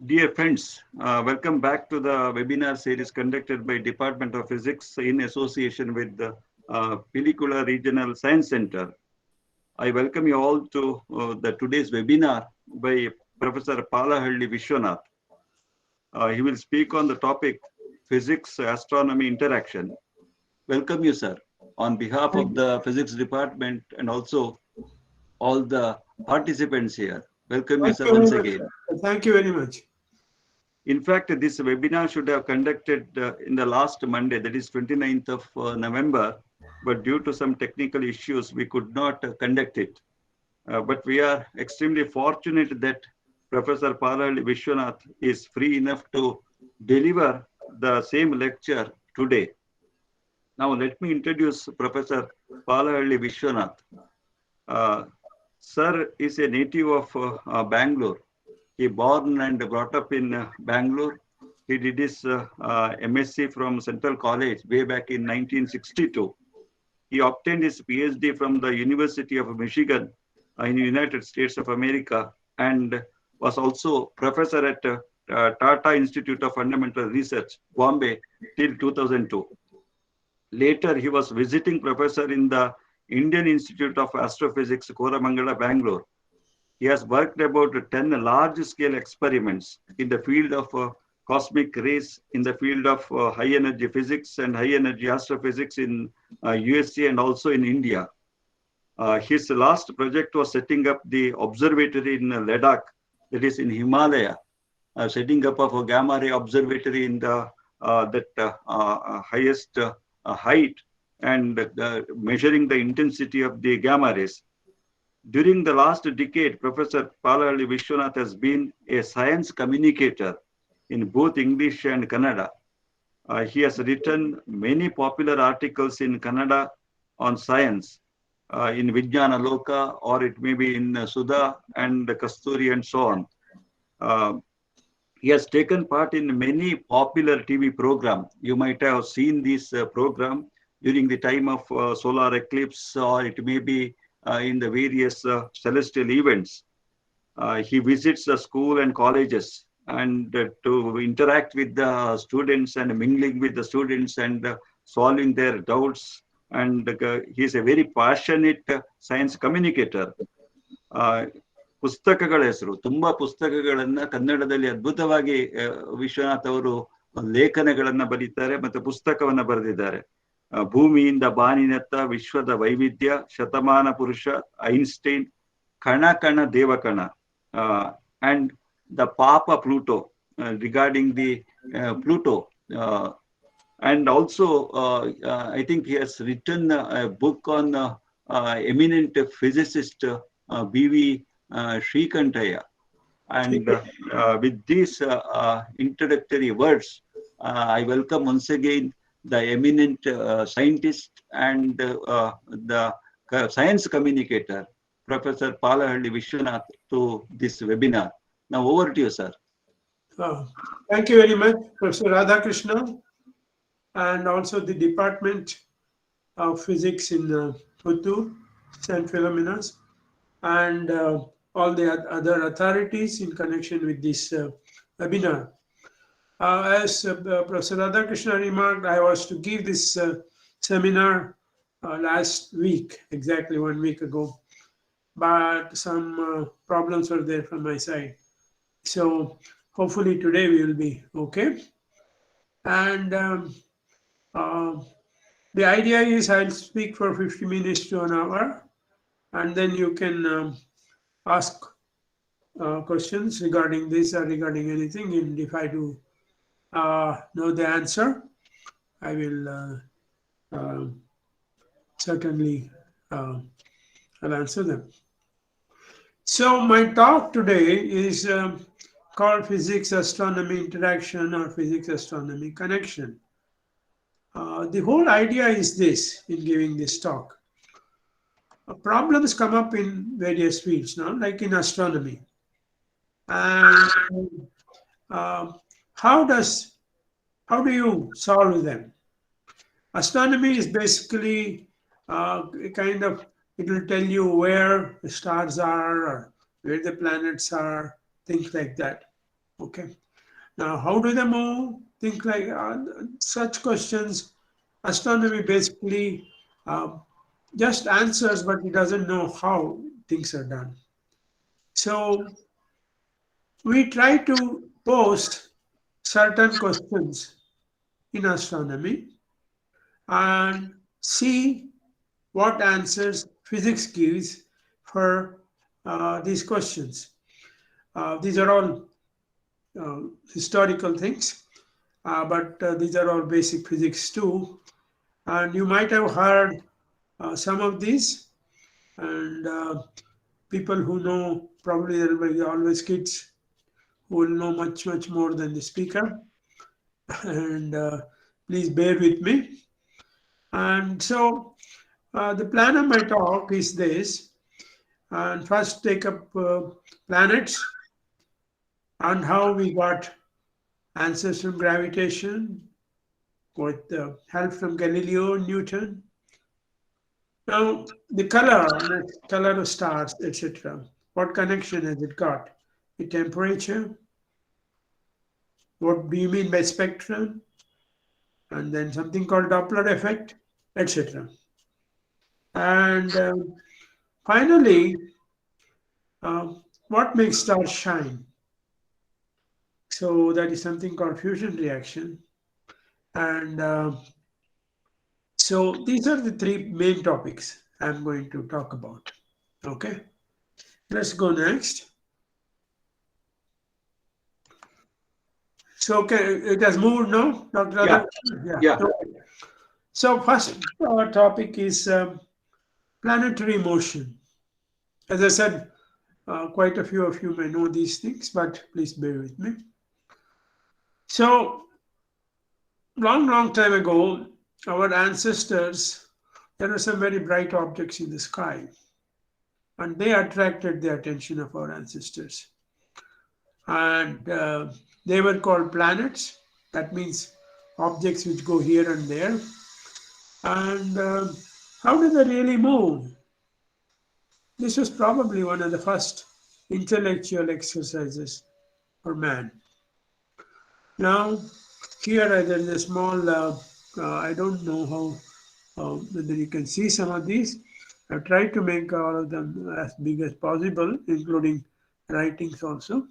Dear friends, welcome back to the webinar series conducted by Department of Physics in association with the Pilikula Regional Science Center. I welcome you all to the today's webinar by Professor Palahalli Vishwanath. He will speak on the topic Physics Astronomy Interaction. Welcome you, sir, on behalf of the Physics Department and also all the participants here. Welcome you, Thank sir, you very once much. again. Thank you very much. In fact, this webinar should have conducted in the last Monday, that is 29th of November, but due to some technical issues, we could not conduct it. But we are extremely fortunate that Professor Palahalli Vishwanath is free enough to deliver the same lecture today. Now, let me introduce Professor Palahalli Vishwanath. Sir is a native of Bangalore. He born and brought up in Bangalore. He did his MSc from Central College way back in 1962. He obtained his PhD from the University of Michigan in the United States of America and was also professor at Tata Institute of Fundamental Research, Bombay, till 2002. Later, he was visiting professor in the Indian Institute of Astrophysics, Koramangala, Bangalore. He has worked about 10 large-scale experiments in the field of cosmic rays, in the field of high-energy physics and high-energy astrophysics in USA and also in India. His last project was setting up the observatory in Ladakh, that is in Himalaya, setting up of a gamma ray observatory in the highest height and measuring the intensity of the gamma rays. During the last decade, Professor Palahalli Vishwanath has been a science communicator in both English and Kannada. He has written many popular articles in Kannada on science, in Vijnana Loka, or it may be in Sudha and Kasturi and so on. He has taken part in many popular TV programs. You might have seen this program during the time of solar eclipse, or it may be in the various celestial events. He visits the school and colleges and to interact with the students and mingling with the students and solving their doubts. And he is a very passionate science communicator. ಪುಸ್ತಕಗಳ ಹೆಸರು ತುಂಬಾ ಪುಸ್ತಕಗಳನ್ನ ಕನ್ನಡದಲ್ಲಿ ಅದ್ಭುತವಾಗಿ ವಿಶ್ವನಾಥ್ ಅವರು ಲೇಖನಗಳನ್ನ ಬರೀತಾರೆ ಮತ್ತೆ ಪುಸ್ತಕವನ್ನ ಬರೆದಿದ್ದಾರೆ. ಭೂಮಿಯಿಂದ ಬಾನಿನತ್ತ ವಿಶ್ವದ ವೈವಿಧ್ಯ, ಶತಮಾನ ಪುರುಷ, ಐನ್ಸ್ಟೈನ್, ಕಣ ಕಣ ದೇವಕಣ, and the Papa Pluto, regarding the Pluto. And also, I think he has written a book on eminent physicist B.V. Shrikantaya. And with these introductory words, I welcome once again the eminent scientist and the science communicator, Professor Palahalli Vishwanath, to this webinar. Now over to you, sir. Thank you very much, Professor Radhakrishna, and also the Department of Physics in Puttur, St. Philomena's, and all the other authorities in connection with this webinar. As Professor Radhakrishna remarked, I was to give this seminar last week, exactly 1 week ago, but some problems were there from my side. So hopefully today we will be okay. And the idea is I'll speak for 50 minutes to an hour, and then you can ask questions regarding this or regarding anything. And if I do know the answer, I will certainly I'll answer them. So my talk today is called Physics Astronomy Interaction or Physics Astronomy Connection. The whole idea is this in giving this talk. Problems come up in various fields now, like in astronomy. And how do you solve them? Astronomy is basically kind of, it will tell you where the stars are or where the planets are, things like that. Okay. Now, how do they move? Think like such questions. Astronomy basically just answers, but it doesn't know how things are done. So we try to post certain questions in astronomy and see what answers physics gives for these questions. These are all historical things, but these are all basic physics too. And you might have heard some of these, and people who know, probably there will be always kids who will know much more than the speaker. And please bear with me. And so the plan of my talk is this, and first take up planets and how we got answers from gravitation with help from Galileo and Newton. Now, the color of stars, etc. What connection has it got? The temperature. What do you mean by spectrum? And then something called Doppler effect, etc. And finally, what makes stars shine? So that is something called fusion reaction. And so these are the three main topics I'm going to talk about. Okay, let's go next. So okay, it has moved now, Dr. Yeah. Yeah. Yeah. Okay. So first topic is planetary motion. As I said, quite a few of you may know these things, but please bear with me. So long time ago, our ancestors, there were some very bright objects in the sky, and they attracted the attention of our ancestors. And they were called planets. That means objects which go here and there. And how do they really move? This was probably one of the first intellectual exercises for man. Now, here there is a small, I don't know how, whether you can see some of these. I've tried to make all of them as big as possible, including writings also.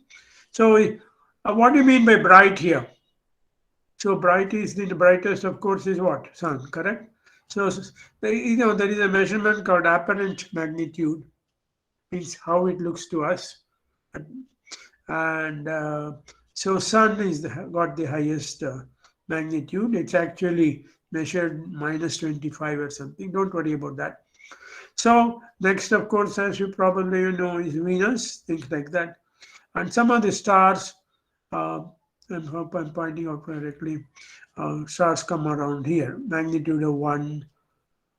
So, what do you mean by bright here? So, bright is the brightest, of course, is what? Sun, correct? So, there is a measurement called apparent magnitude, means how it looks to us. And so sun is got the highest magnitude. It's actually measured minus 25 or something. Don't worry about that. So next, of course, as you probably know, is Venus, things like that. And some of the stars, I hope I'm pointing out correctly, stars come around here, magnitude of 1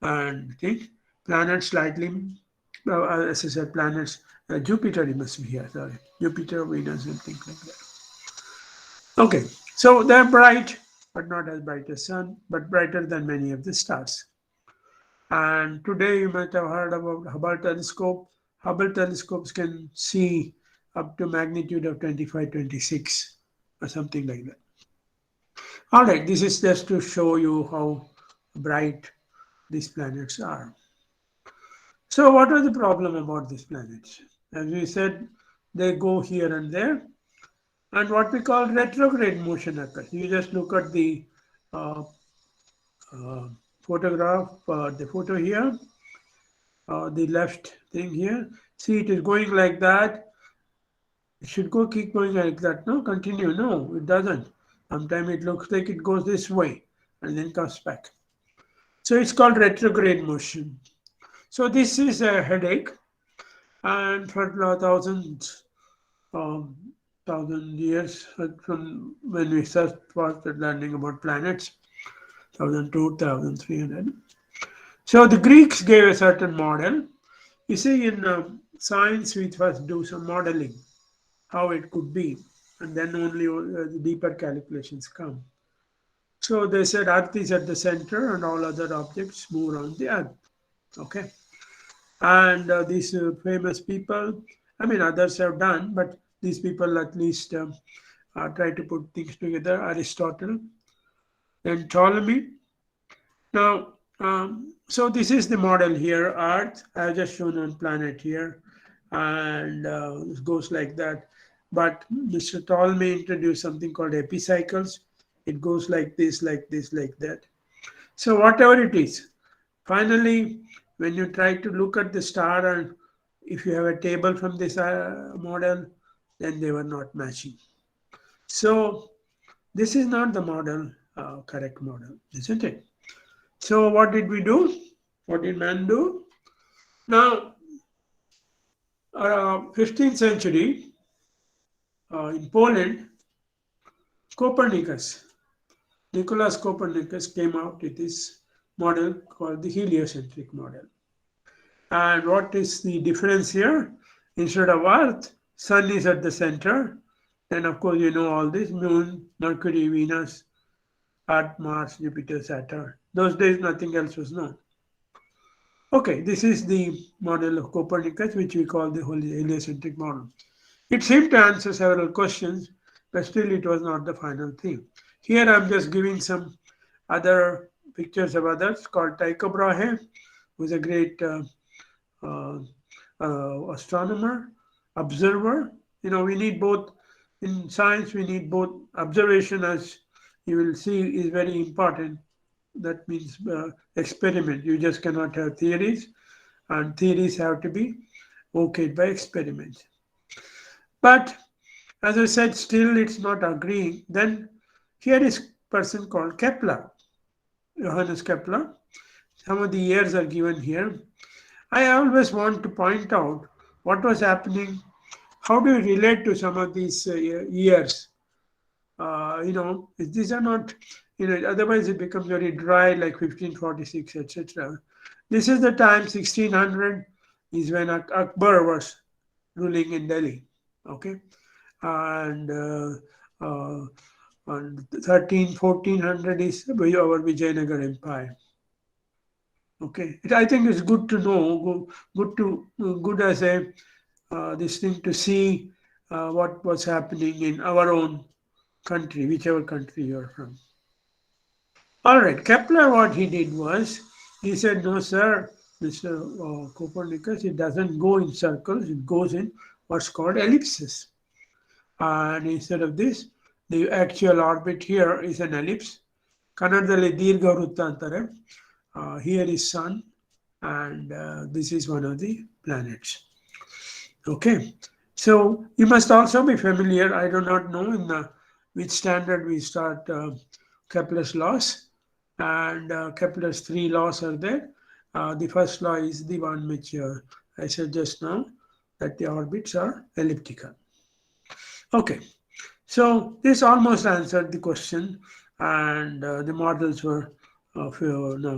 and things. Planets slightly, as I said, planets, Jupiter must be here, sorry. Jupiter, Venus, and things like that. Okay, so they're bright, but not as bright as sun, but brighter than many of the stars. And today you might have heard about Hubble telescope. Hubble telescopes can see up to magnitude of 25, 26 or something like that. All right, this is just to show you how bright these planets are. So what was the problem about these planets? As we said, they go here and there. And what we call retrograde motion occurs. You just look at the photograph, the photo here, the left thing here. See, it is going like that. It should keep going like that. No, continue. No, it doesn't. Sometimes it looks like it goes this way and then comes back. So it's called retrograde motion. So this is a headache, and for thousand years from when we first started learning about planets, 1002, 1300. So the Greeks gave a certain model. You see, in science, we first do some modeling, how it could be, and then only the deeper calculations come. So they said Earth is at the center and all other objects move around the Earth. Okay. And these famous people, I mean, others have done, but these people at least try to put things together, Aristotle, then Ptolemy. Now, so this is the model here, Earth. I have just shown one planet here, and it goes like that. But Mr. Ptolemy introduced something called epicycles. It goes like this, like this, like that. So whatever it is, finally, when you try to look at the star, and if you have a table from this model, then they were not matching. So this is not the model, correct model, isn't it? So what did we do? What did man do? Now, 15th century, in Poland, Nicolaus Copernicus came out with this model called the heliocentric model. And what is the difference here? Instead of Earth, Sun is at the center. Then of course you know all this: Moon, Mercury, Venus, Earth, Mars, Jupiter, Saturn. Those days nothing else was known. Okay, this is the model of Copernicus, which we call the heliocentric model. It seemed to answer several questions, but still it was not the final thing. Here I'm just giving some other pictures of others, called Tycho Brahe, who is a great astronomer, observer. You know, we need both. In science, we need both. Observation, as you will see, is very important. That means experiment. You just cannot have theories, and theories have to be okayed by experiments. But as I said, still it's not agreeing. Then here is a person called Kepler, Johannes Kepler. Some of the years are given here. I always want to point out what was happening. How do you relate to some of these years? You know, these are not, you know, otherwise it becomes very dry, like 1546, etc. This is the time, 1600 is when Akbar was ruling in Delhi. Okay, and 1400 is our Vijayanagar Empire. Okay, I think it's good to know, good as a this thing to see what was happening in our own country, whichever country you're from. All right, Kepler, what he did was, he said, no, sir, Mr. Copernicus, it doesn't go in circles, it goes in what's called ellipses. And instead of this, the actual orbit here is an ellipse. Kannadalli Dirgha Vrutta anತಾರೆ. Here is Sun, and this is one of the planets. Okay, so you must also be familiar, I do not know in which standard we start Kepler's laws, and Kepler's 3 laws are there. The first law is the one which I said just now, that the orbits are elliptical. Okay, so this almost answered the question, and the models were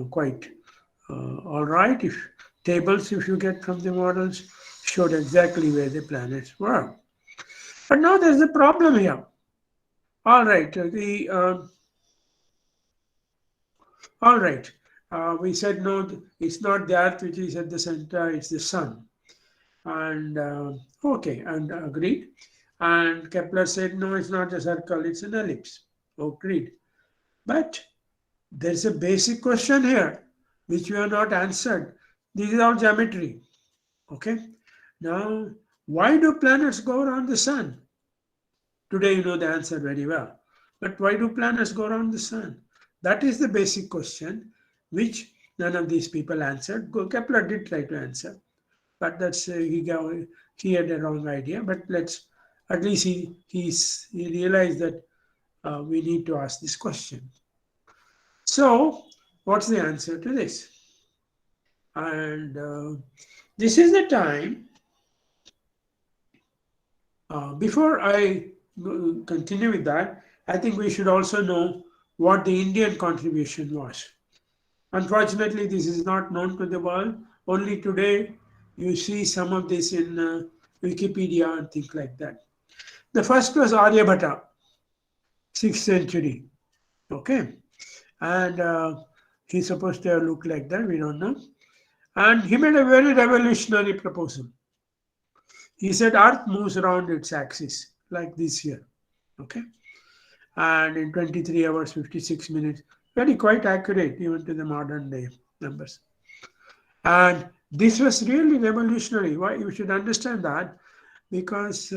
quite all right. If tables, if you get from the models, showed exactly where the planets were. But now there's a problem here. All right, we said no, it's not the Earth which is at the center, it's the Sun. And okay, and agreed. And Kepler said, no, it's not a circle, it's an ellipse. Agreed. But there's a basic question here, which we have not answered. This is all geometry. Okay. Now, why do planets go around the Sun? Today you know the answer very well. But why do planets go around the Sun? That is the basic question, which none of these people answered. Kepler did try to answer, but that's he had a wrong idea. But at least he realized that we need to ask this question. So, what's the answer to this? And this is the time. Before I continue with that, I think we should also know what the Indian contribution was. Unfortunately, this is not known to the world. Only today you see some of this in Wikipedia and things like that. The first was Aryabhatta, 6th century. Okay. And he's supposed to look like that, we don't know. And he made a very revolutionary proposal. He said Earth moves around its axis, like this here. Okay. And in 23 hours, 56 minutes. Very quite accurate even to the modern day numbers. And this was really revolutionary. Why? You should understand that because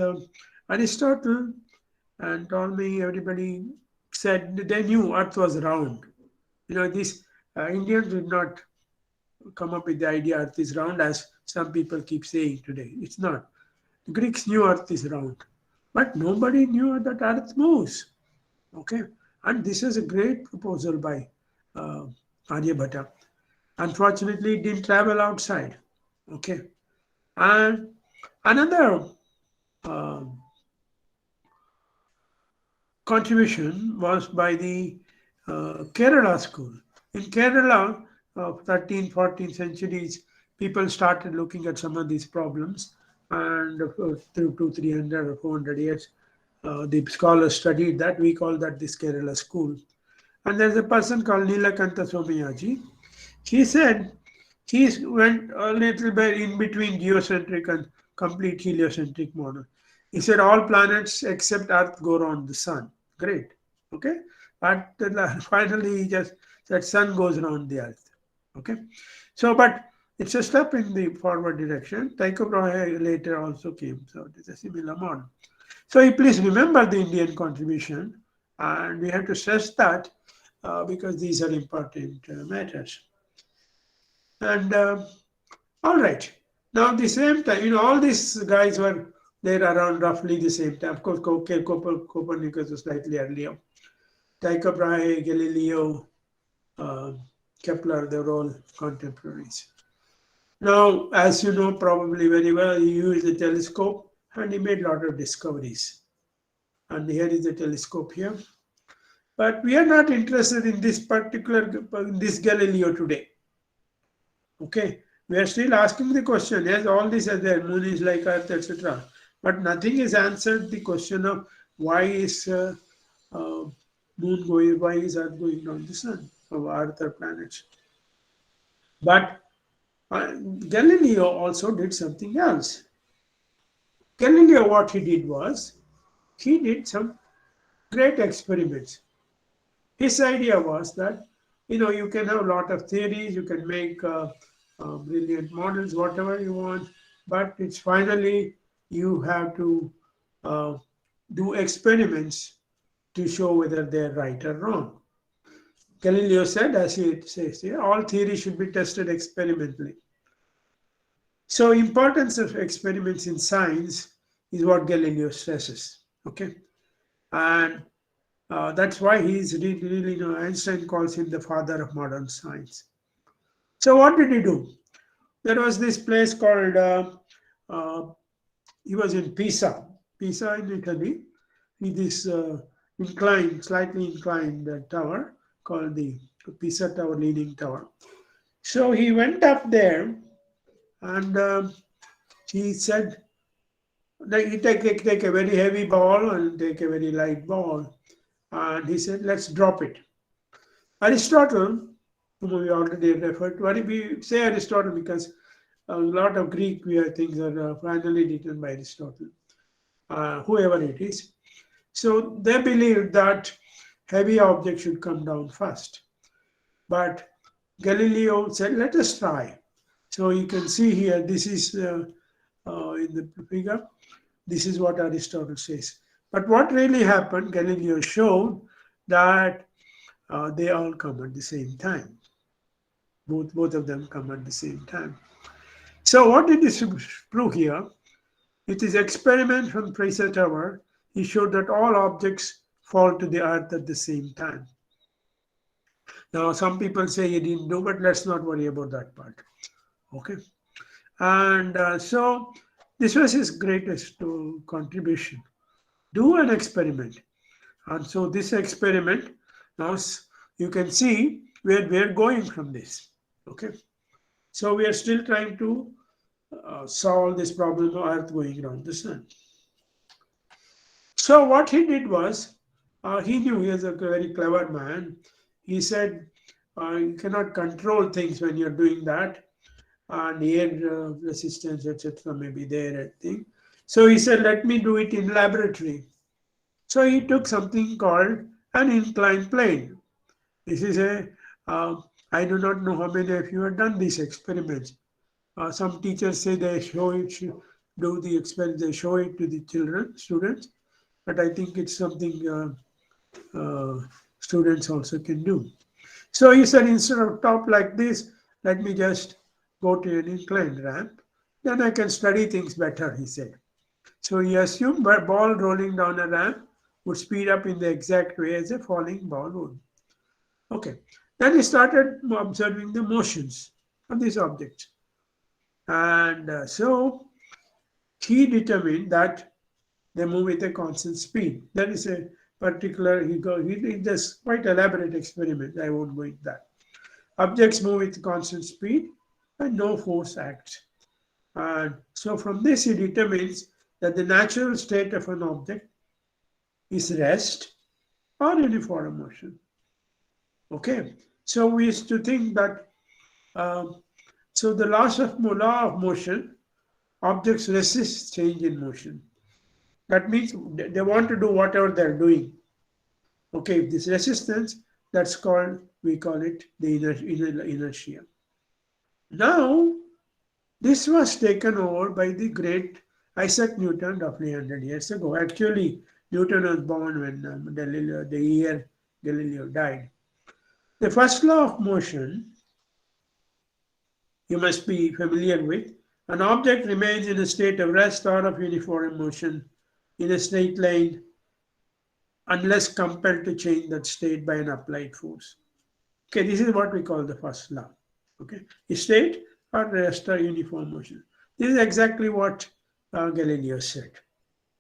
Aristotle and Ptolemy, everybody said they knew Earth was round. These Indians did not come up with the idea Earth is round as some people keep saying today. It's not. The Greeks knew Earth is round, but nobody knew that Earth moves. Okay, and this is a great proposal by Aryabhatta. Unfortunately, it didn't travel outside. Okay, and another contribution was by the Kerala school. In Kerala, 13th, 14th centuries, people started looking at some of these problems, and through 300 or 400 years, the scholars studied that. We call that this Kerala school. And there's a person called Nilakantha Somayaji. He said he went a little bit in between geocentric and complete heliocentric model. He said all planets except Earth go around the sun. Great. Okay. But finally he just said sun goes around the Earth. Okay. So, but it's a step in the forward direction. Tycho Brahe later also came. So it's a similar model. So please remember the Indian contribution, and we have to stress that because these are important matters. And all right, now the same time, all these guys were there around roughly the same time. Of course, Copernicus was slightly earlier. Tycho Brahe, Galileo, Kepler, they were all contemporaries. Now, as you know probably very well, he used the telescope and he made a lot of discoveries. And here is the telescope here. But we are not interested in this Galileo today. Okay, we are still asking the question, yes, all this is there, moon is like Earth, etc. But nothing is answered the question of why is moon going, why is Earth going around the sun, or Earth or planets. But Galileo also did something else. Galileo, what he did was, he did some great experiments. His idea was that, you can have a lot of theories, you can make brilliant models, whatever you want, but it's finally you have to do experiments to show whether they're right or wrong. Galileo said, as he says here, all theory should be tested experimentally. So importance of experiments in science is what Galileo stresses. Okay, and that's why he's really, Einstein calls him the father of modern science. So what did he do? There was this place called, he was in Pisa in Italy, with this slightly inclined tower called the Pisa Tower, Leaning Tower. So he went up there and he said, he take a very heavy ball and take a very light ball. And he said, let's drop it. Aristotle, whom we already referred to, we say Aristotle because a lot of Greek things are finally written by Aristotle, whoever it is. So they believed that heavy objects should come down first. But Galileo said, let us try. So you can see here, this is in the figure, this is what Aristotle says. But what really happened, Galileo showed that they all come at the same time. Both of them come at the same time. So what did this prove here? It is experiment from Pisa Tower. He showed that all objects fall to the earth at the same time. Now some people say he didn't do, but let's not worry about that part. Okay. And so this was his greatest contribution. Do an experiment. And so this experiment, now you can see where we're going from this. Okay. So we are still trying to solve this problem of Earth going around the sun. So what he did was, he knew he was a very clever man. He said, you cannot control things when you're doing that. And air resistance, etc. may be there, I think. So he said, let me do it in laboratory. So he took something called an inclined plane. This is I do not know how many of you have done these experiments. Some teachers say they show it, do the experiment, they show it to the students, but I think it's something students also can do. So he said, instead of top like this, let me just go to an inclined ramp. Then I can study things better, he said. So he assumed a ball rolling down a ramp would speed up in the exact way as a falling ball would. Okay. Then he started observing the motions of these objects. And so he determined that they move with a constant speed. That is a particular, he did this quite elaborate experiment. I won't go into that. Objects move with constant speed and no force acts. And so from this he determines that the natural state of an object is rest or uniform motion. Okay, so we used to think that so the law of motion, objects resist change in motion. That means they want to do whatever they're doing. Okay, this resistance, that's called, we call it the inertia. Now, this was taken over by the great Isaac Newton roughly 100 years ago. Actually, Newton was born when the year Galileo died. The first law of motion, you must be familiar with. An object remains in a state of rest or of uniform motion in a straight line unless compelled to change that state by an applied force. Okay, this is what we call the first law. Okay, a state or rest or uniform motion. This is exactly what Galileo said.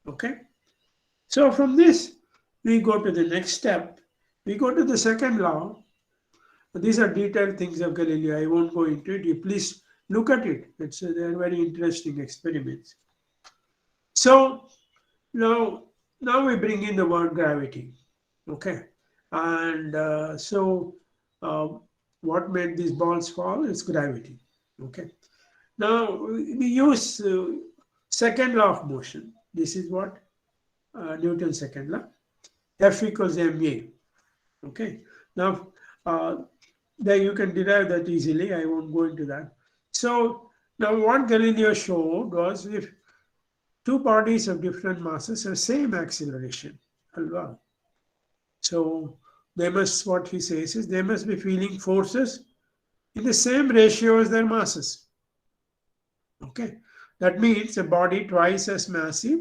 Okay, so from this we go to the next step. We go to the second law. These are detailed things of Galileo. I won't go into it. You please look at it. They're very interesting experiments. So now we bring in the word gravity. Okay, and what made these balls fall is gravity. Okay, now we use second law of motion. This is what Newton's second law. F equals ma. Okay, now there you can derive that easily. I won't go into that. So now what Galileo showed was if two bodies of different masses have same acceleration, so they must, what he says is they must be feeling forces in the same ratio as their masses. Okay, that means a body twice as massive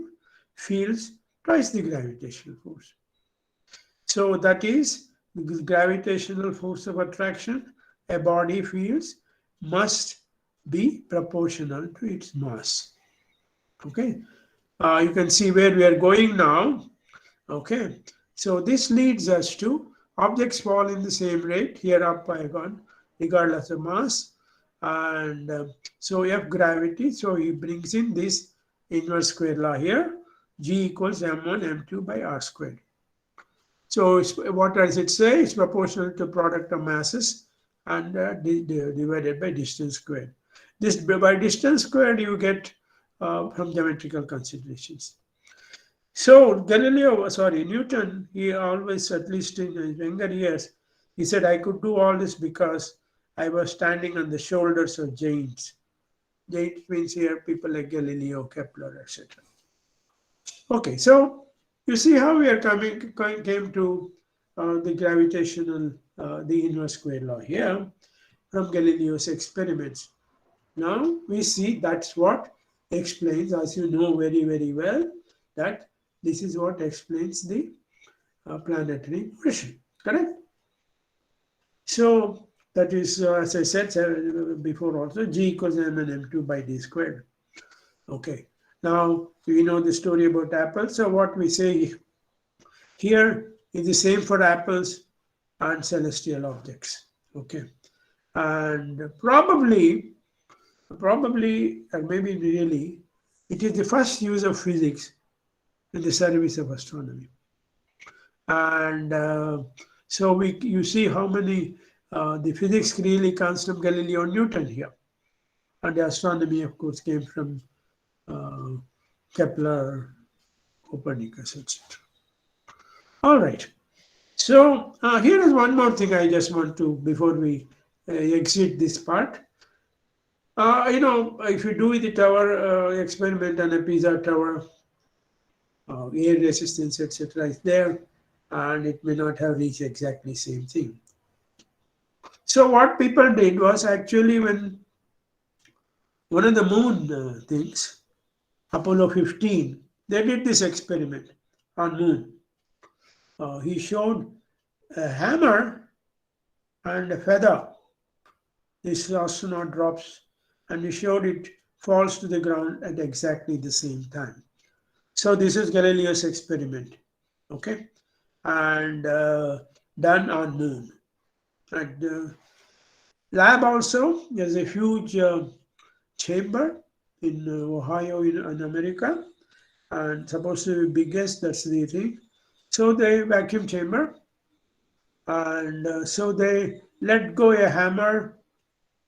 feels twice the gravitational force. So that is the gravitational force of attraction a body feels must be proportional to its mass. Okay, you can see where we are going now. Okay, so this leads us to objects fall in the same rate here up by one regardless of mass, and so F gravity. So he brings in this inverse square law here. G equals m1 m2 by r squared. So what does it say? It's proportional to product of masses and divided by distance squared. This by distance squared you get from geometrical considerations. So Newton, he always, at least in his younger years, he said, I could do all this because I was standing on the shoulders of giants. Giants means here people like Galileo, Kepler, etc. Okay, so you see how we are came to the gravitational, the inverse square law here from Galileo's experiments. Now we see that's what explains, as you know very, very well, that this is what explains the planetary motion, correct? So that is, as I said before also, G equals m and m2 by d squared. Okay, now we know the story about apples. So what we say here is the same for apples and celestial objects. Okay, and probably, or maybe really, it is the first use of physics in the service of astronomy. And so you see how many, the physics really comes from Galileo and Newton here. And the astronomy, of course, came from Kepler, Copernicus, etc. All right. So here is one more thing I just want to, before we exit this part. If you do the tower experiment on a pizza tower, air resistance, etc., is there, and it may not have reached exactly same thing. So what people did was actually, when one of the moon things, Apollo 15, they did this experiment on moon. He showed a hammer and a feather. This astronaut drops, and he showed it falls to the ground at exactly the same time. So this is Galileo's experiment, okay, and done on moon. At the lab also, there's a huge chamber in Ohio in America, and supposed to be biggest, that's the thing. So the vacuum chamber, and so they let go a hammer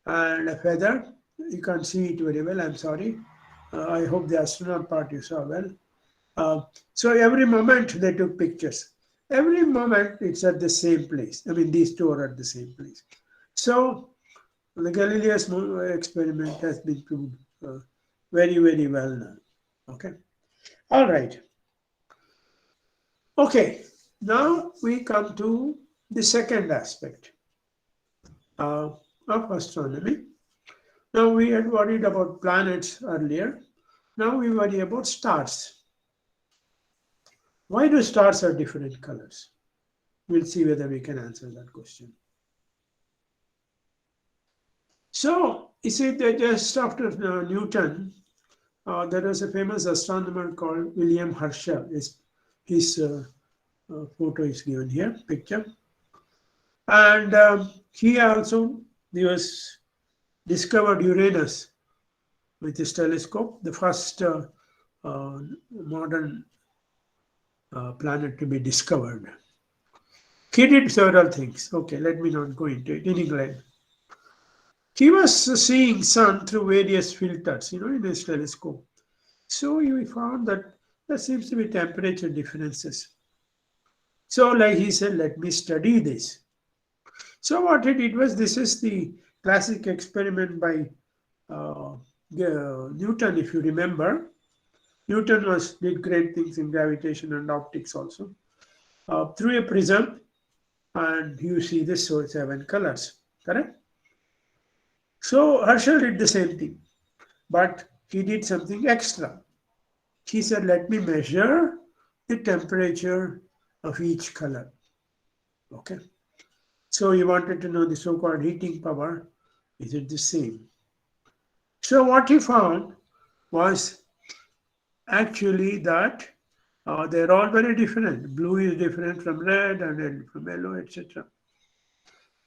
and a feather. You can't see it very well, I'm sorry. I hope the astronaut part you saw well. So every moment they took pictures. Every moment it's at the same place. I mean, these two are at the same place. So the Galileo's experiment has been proved very, very well now. Okay. All right. Okay. Now we come to the second aspect of astronomy. Now we had worried about planets earlier. Now we worry about stars. Why do stars have different colors? We'll see whether we can answer that question. So, you see that just after Newton, there was a famous astronomer called William Herschel. His photo is given here, picture. And he was discovered Uranus with his telescope, the first modern planet to be discovered. He did several things. Okay, let me not go into it. In England, he was seeing sun through various filters, in his telescope. So he found that there seems to be temperature differences. So, like he said, let me study this. So what he did was, this is the classic experiment by Newton, if you remember. Newton did great things in gravitation and optics also. Through a prism, and you see this, so 7 colors, correct? So Herschel did the same thing, but he did something extra. He said, let me measure the temperature of each color. Okay. So he wanted to know the so-called heating power. Is it the same? So what he found was actually that they're all very different. Blue is different from red, and red from yellow, etc.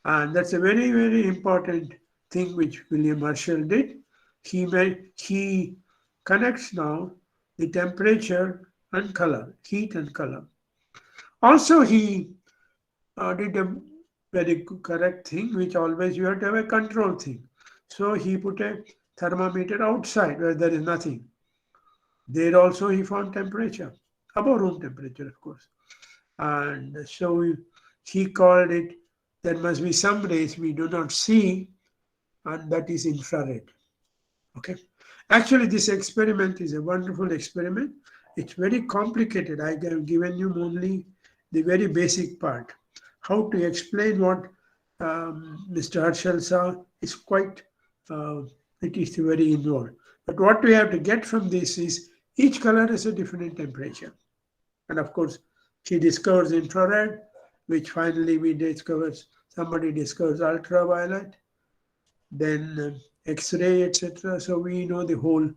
And that's a very, very important thing which William Herschel did. He connects now the temperature and color, heat and color. Also, he did a very correct thing, which always you have to have a control thing. So he put a thermometer outside where there is nothing. There also he found temperature, above room temperature, of course. And so he called it, there must be some rays we do not see, and that is infrared. Okay. Actually, this experiment is a wonderful experiment. It's very complicated. I have given you only the very basic part. How to explain what Mr. Herschel saw is quite, it is very involved. But what we have to get from this is, each color has a different temperature. And of course, he discovers infrared, which finally somebody discovers ultraviolet, then X-ray, etc. So we know the whole,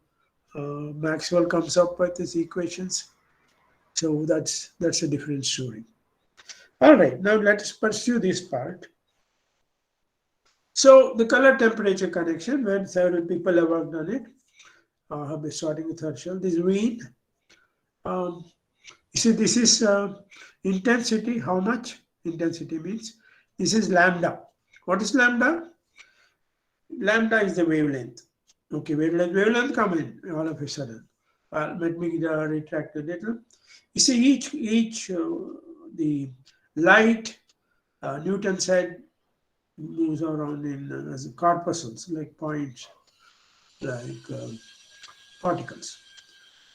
Maxwell comes up with his equations. So that's a different story. All right, now let's pursue this part. So the color temperature connection, where several people have worked on it, starting with Herschel. This Wien. You see, this is intensity. How much intensity means? This is lambda. What is lambda? Lambda is the wavelength. Okay, wavelength come in all of a sudden. Let me retract a little. You see, each the light, Newton said, moves around in as corpuscles, like points, like particles.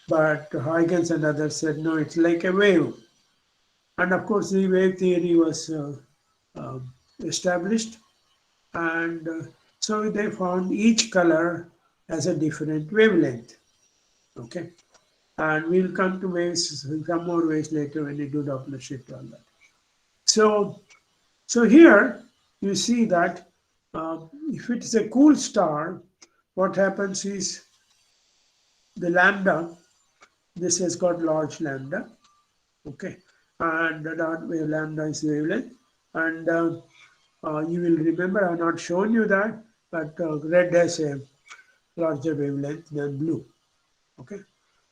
But Huygens and others said, no, it's like a wave. And of course, the wave theory was established. And so they found each color has a different wavelength. Okay. And we'll come to waves, some more waves later when we do Doppler shift, all that. So here you see that if it is a cool star, what happens is the lambda, this has got large lambda, okay, and the dot wave lambda is wavelength, and you will remember I have not shown you that, but red has a larger wavelength than blue, okay.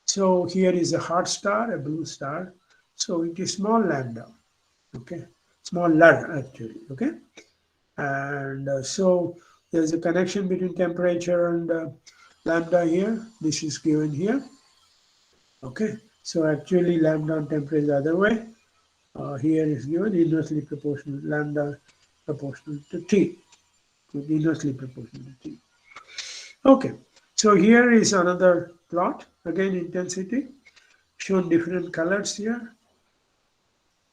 So here is a hot star, a blue star, so it is small lambda, okay, smaller actually, okay, and so there's a connection between temperature and lambda here. This is given here. Okay, so actually lambda and temperature the other way. Here is given inversely proportional, lambda proportional to T, inversely proportional to T. Okay, so here is another plot, again intensity, shown different colors here.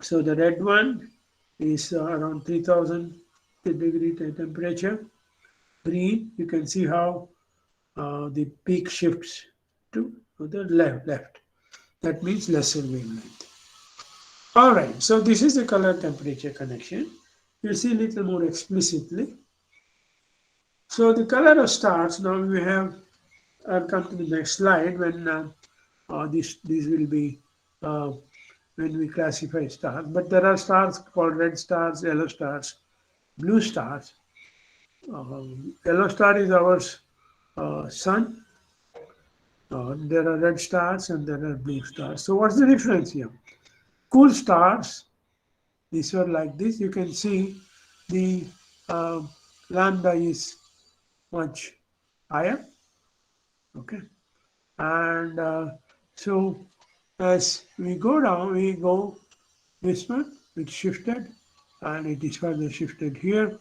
So the red one is around 3000 degree temperature. Green, you can see how the peak shifts to the left. That means lesser wavelength. All right, so this is the color temperature connection. You'll see a little more explicitly. So the color of stars, now we have, I'll come to the next slide when these will be when we classify stars. But there are stars called red stars, yellow stars, blue stars. Yellow star is our sun. There are red stars and there are blue stars. So what's the difference here? Cool stars, these are like this. You can see the lambda is much higher. Okay. And so as we go down, we go this one, which shifted, and it is further shifted here.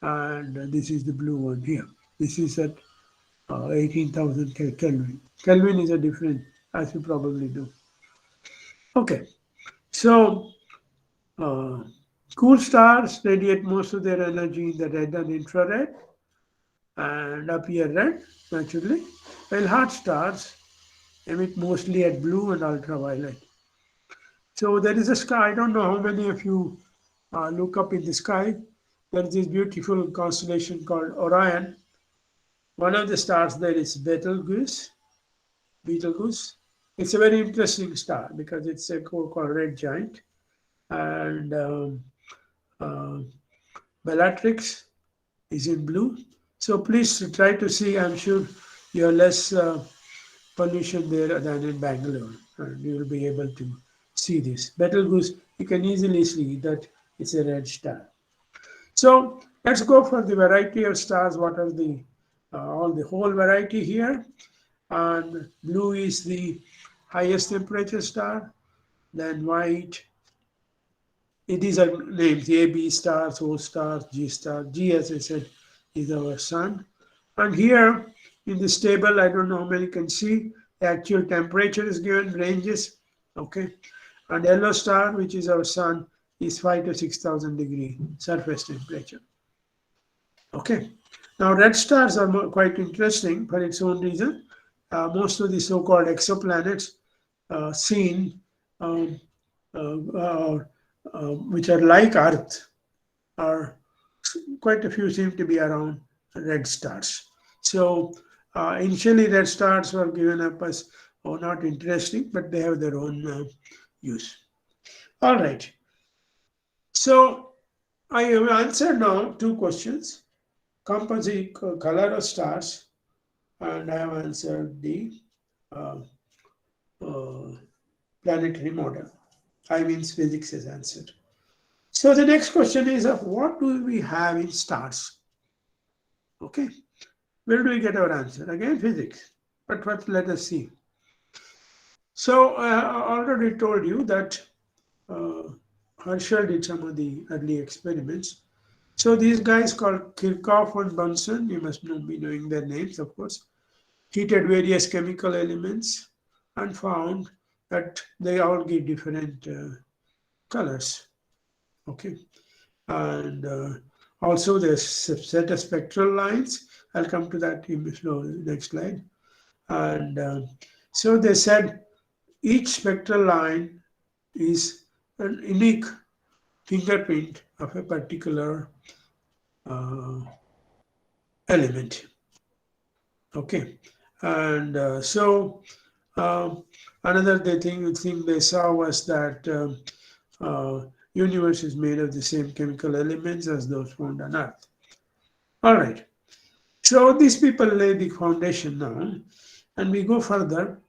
And this is the blue one here. This is at 18,000 Kelvin. Kelvin is a different, as you probably do. Okay, so cool stars radiate most of their energy in the red and infrared, and appear red naturally, while hot stars emit mostly at blue and ultraviolet. So there is a sky. I don't know how many of you look up in the sky. There is this beautiful constellation called Orion. One of the stars there is Betelgeuse. It's a very interesting star because it's a core called red giant. And Bellatrix is in blue. So please try to see. I'm sure you have less pollution there than in Bangalore, and you will be able to see this. Betelgeuse, you can easily see that it's a red star. So let's go for the variety of stars. What are the all the whole variety here? And blue is the highest temperature star. Then white. It is names A, B stars, O stars, G stars. G, as I said, is our sun. And here in this table, I don't know how many can see, the actual temperature is given, ranges. Okay. And yellow star, which is our sun, is 5 to 6,000 degree surface temperature. Okay. Now red stars are quite interesting for its own reason. Most of the so-called exoplanets seen, which are like Earth, are quite a few seem to be around red stars. So initially red stars were given up as not interesting, but they have their own use. All right. So I have answered now two questions: composite color of stars, and I have answered the planetary model. I means physics has answered. So the next question is of what do we have in stars? Okay, where do we get our answer? Again, physics. But first, let us see. So I already told you that Herschel did some of the early experiments. So these guys called Kirchhoff and Bunsen, you must not be knowing their names, of course, heated various chemical elements and found that they all give different colors. Okay, and also there's set of spectral lines. I'll come to that in the next slide. And so they said each spectral line is an unique fingerprint of a particular element. Okay, and another thing they saw was that universe is made of the same chemical elements as those found on Earth. All right, so these people lay the foundation now, and we go further.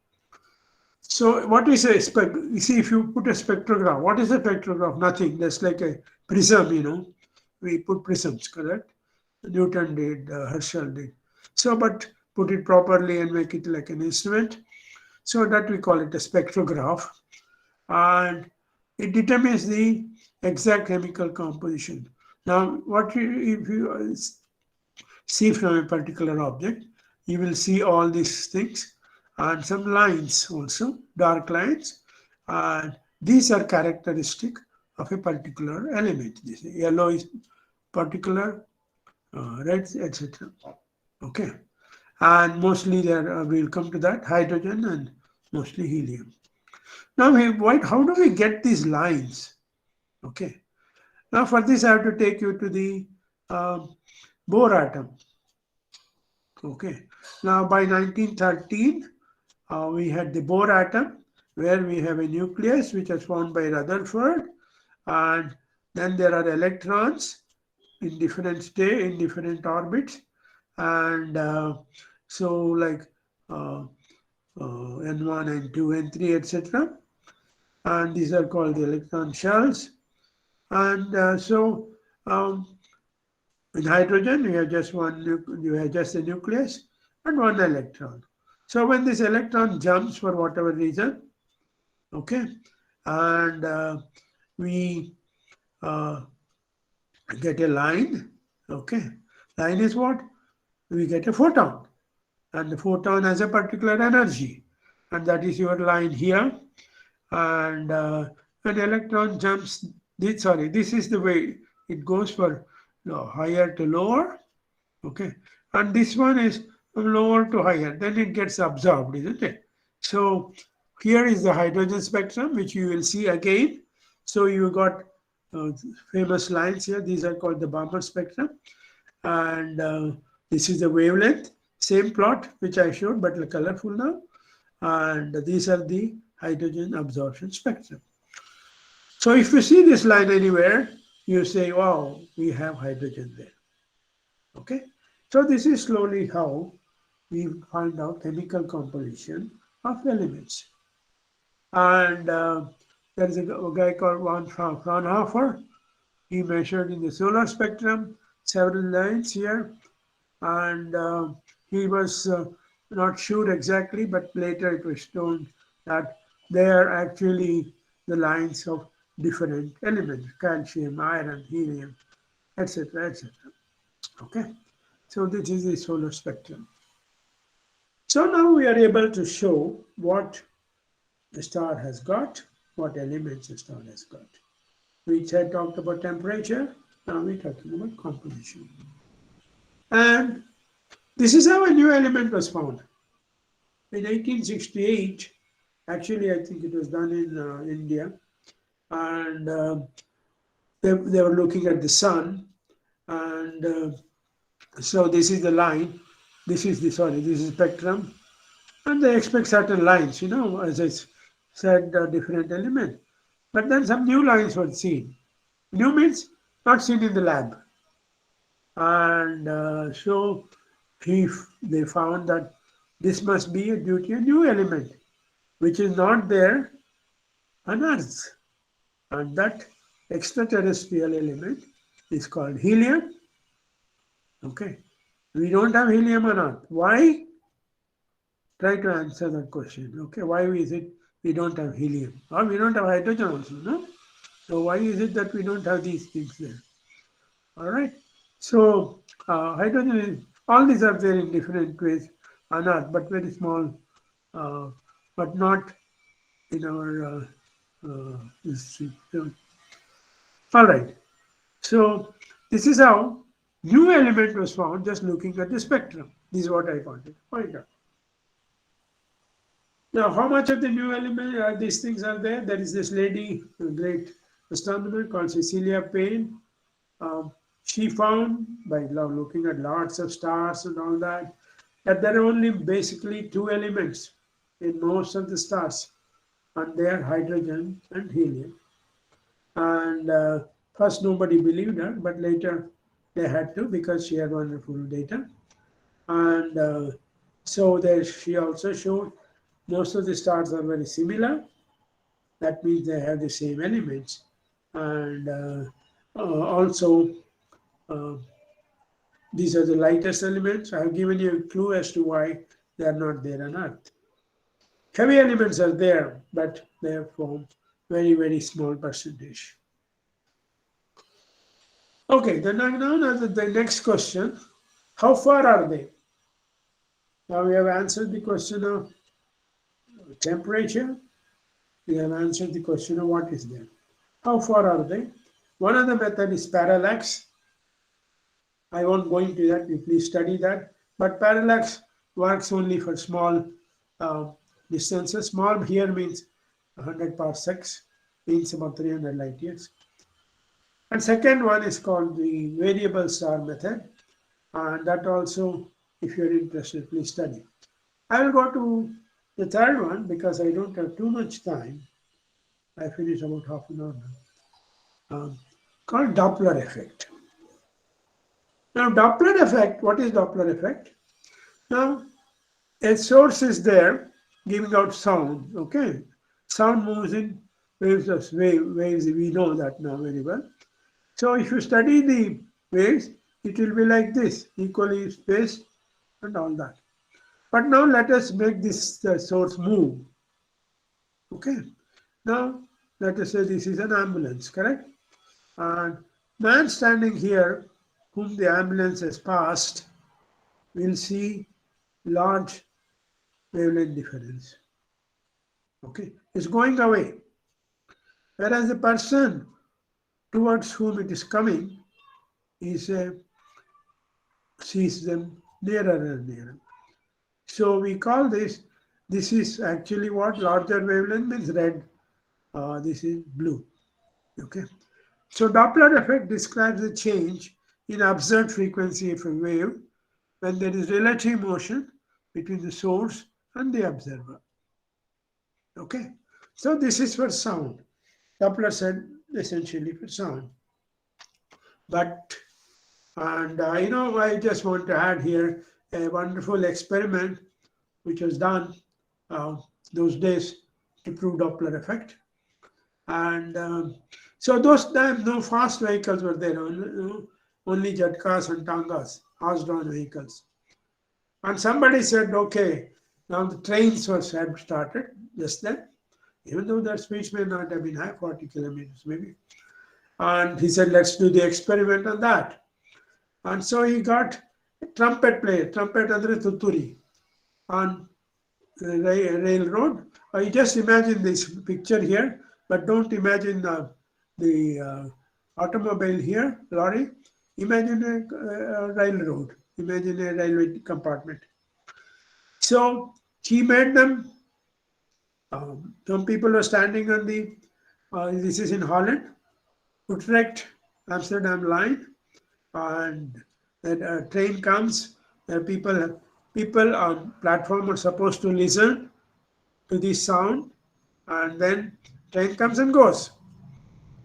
So what is a you see, if you put a spectrograph, what is a spectrograph? Nothing. That's like a prism, you know. We put prisms, correct? Newton did, Herschel did. So, but put it properly and make it like an instrument. So that we call it a spectrograph. And it determines the exact chemical composition. Now, if you see from a particular object, you will see all these things and some lines also, dark lines. And these are characteristic of a particular element. This yellow is particular, red, etc. Okay, and mostly there we'll come to that, hydrogen and mostly helium. Now, how do we get these lines? Okay, now for this I have to take you to the Bohr atom. Okay, now by 1913 we had the Bohr atom, where we have a nucleus which was found by Rutherford, and then there are electrons in different in different orbits, and so like N1, N2, N3, etc. And these are called the electron shells. And in hydrogen, you have just a nucleus and one electron. So when this electron jumps for whatever reason, okay, and we get a line, okay. Line is what? We get a photon, and the photon has a particular energy, and that is your line here. And when electron jumps, this is the way it goes for higher to lower, okay. And this one is from lower to higher, then it gets absorbed, isn't it? So here is the hydrogen spectrum, which you will see again. So you got famous lines here. These are called the Balmer spectrum, and this is the wavelength. Same plot which I showed, but colorful now. And these are the hydrogen absorption spectrum. So if you see this line anywhere, you say, wow, we have hydrogen there. Okay. So this is slowly how we find out chemical composition of elements. And there is a guy called Fraunhofer. He measured in the solar spectrum several lines here, and he was not sure exactly, but later it was shown that they are actually the lines of different elements: calcium, iron, helium, etc., etc. Okay, so this is the solar spectrum. So now we are able to show what the star has got, what elements the star has got. We had talked about temperature, now we're talking about composition. And this is how a new element was found. In 1868, actually I think it was done in India, and they were looking at the sun, and so this is the line, this is the spectrum, and they expect certain lines, as I said, different element. But then some new lines were seen. New means not seen in the lab. And so they found that this must be due to a new element, which is not there on Earth. And that extraterrestrial element is called helium. Okay. We don't have helium on Earth. Why? Try to answer that question. Okay. Why is it we don't have helium? Or we don't have hydrogen also, no? So why is it that we don't have these things there? All right. So hydrogen is, all these are there in different ways on Earth, but very small, but not in our history. So, all right. So this is how new element was found just looking at the spectrum. This is what I wanted to point out. Now, how much of the new element these things are there? There is this lady, a great astronomer called Cecilia Payne. She found by looking at lots of stars and all that there are only basically two elements in most of the stars, and they are hydrogen and helium. And first nobody believed her, but later they had to because she had wonderful data. And so there she also showed most of the stars are very similar. That means they have the same elements. And also, these are the lightest elements. I have given you a clue as to why they are not there on Earth. Heavy elements are there, but they form very, very small percentage. Okay, then now the next question, how far are they? Now we have answered the question of temperature. We have answered the question of what is there. How far are they? One of the method is parallax. I won't go into that, you please study that. But parallax works only for small distances. Small here means 100 parsecs, means about 300 light years. And second one is called the variable star method. And that also, if you're interested, please study. I will go to the third one because I don't have too much time. I finished about half an hour now. Called Doppler effect. Now, Doppler effect, what is Doppler effect? Now, a source is there giving out sound, okay? Sound moves in waves of waves, we know that now very well. So if you study the waves, it will be like this, equally spaced and all that. But now let us make this source move, okay? Now, let us say this is an ambulance, correct? And man standing here, whom the ambulance has passed, will see large wavelength difference. Okay, it's going away. Whereas the person towards whom it is coming sees them nearer and nearer. So we call this is actually what larger wavelength means red, this is blue. Okay, so Doppler effect describes the change in observed frequency of a wave when there is relative motion between the source and the observer. Okay, so this is for sound. Doppler said essentially for sound. But, and I just want to add here a wonderful experiment which was done those days to prove Doppler effect. And so those times no fast vehicles were there, only Jatkas and Tangas, horse-drawn vehicles. And somebody said, okay, now the trains had started just then, even though their speeds may not have been high, 40 kilometers maybe. And he said, let's do the experiment on that. And so he got a trumpet player, trumpet andre Tutturi, on the railroad. You just imagine this picture here, but don't imagine the automobile here, lorry. Imagine a railroad, imagine a railway compartment. So he made them, some people are standing on the, this is in Holland, Utrecht, Amsterdam line, and then a train comes, people on platform are supposed to listen to this sound, and then train comes and goes.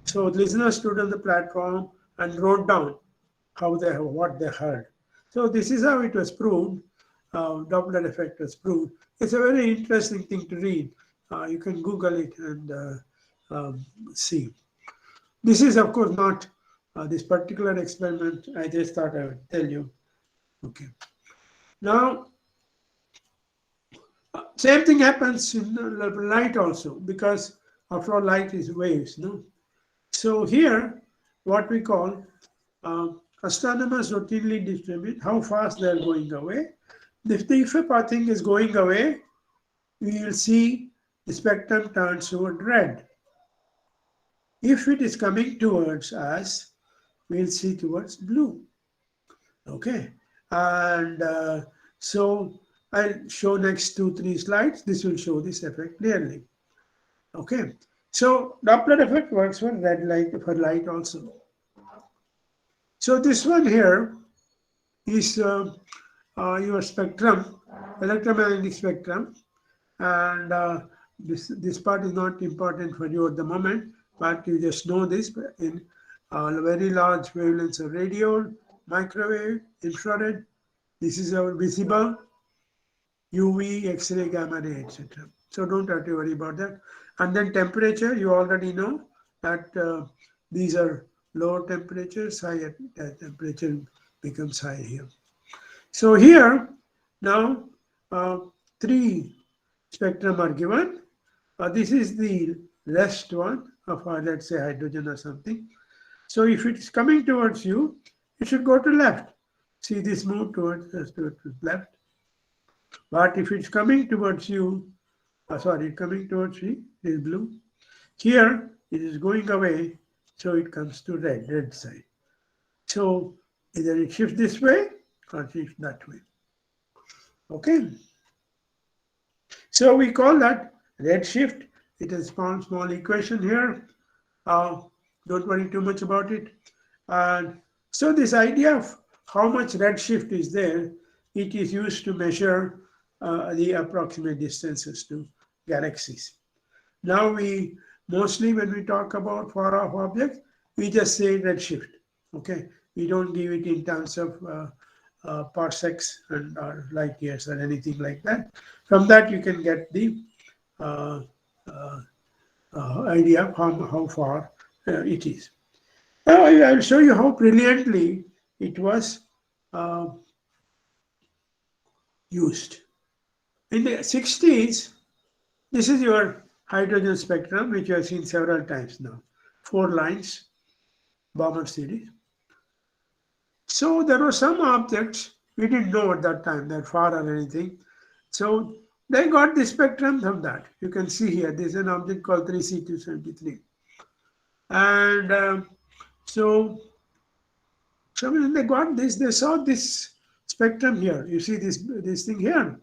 So listeners stood on the platform and wrote down what they heard. So this is how it was proved. Doppler effect was proved. It's a very interesting thing to read. You can Google it and see. This is, of course, not this particular experiment. I just thought I would tell you. Okay. Now, same thing happens in light also, because after all, light is waves, no? So here, what we call astronomers routinely determine how fast they are going away. If a thing is going away, we will see the spectrum turns toward red. If it is coming towards us, we'll see towards blue. Okay, and so I'll show next 2-3 slides. This will show this effect clearly. Okay, so Doppler effect works for red light, for light also. So this one here is your spectrum, electromagnetic spectrum, and this part is not important for you at the moment, but you just know this in very large wavelengths of radio, microwave, infrared. This is our visible, UV, X-ray, gamma ray, etc. So don't have to worry about that. And then temperature, you already know that these are lower temperatures, higher temperature becomes high here. So here, now 3 spectrum are given. This is the rest one of, let's say, hydrogen or something. So if it's coming towards you, it should go to left. See this move towards left. But if it's coming towards you, coming towards me, it is blue. Here, it is going away, so it comes to red side. So either it shifts this way or shifts that way. Okay. So we call that red shift. It is a small equation here. Don't worry too much about it. And so this idea of how much red shift is there, it is used to measure the approximate distances to galaxies. Now we mostly, when we talk about far off objects, we just say red shift. Okay, we don't give it in terms of parsecs and light years or anything like that. From that you can get the idea of how far it is. Now I will show you how brilliantly it was used. In the 60s, this is your hydrogen spectrum, which you have seen several times now. 4 lines, Bomber series. So there were some objects we didn't know at that time, they're far or anything. So they got the spectrum from that. You can see here, there's an object called 3C273. And so when they got this, they saw this spectrum here. You see this thing here.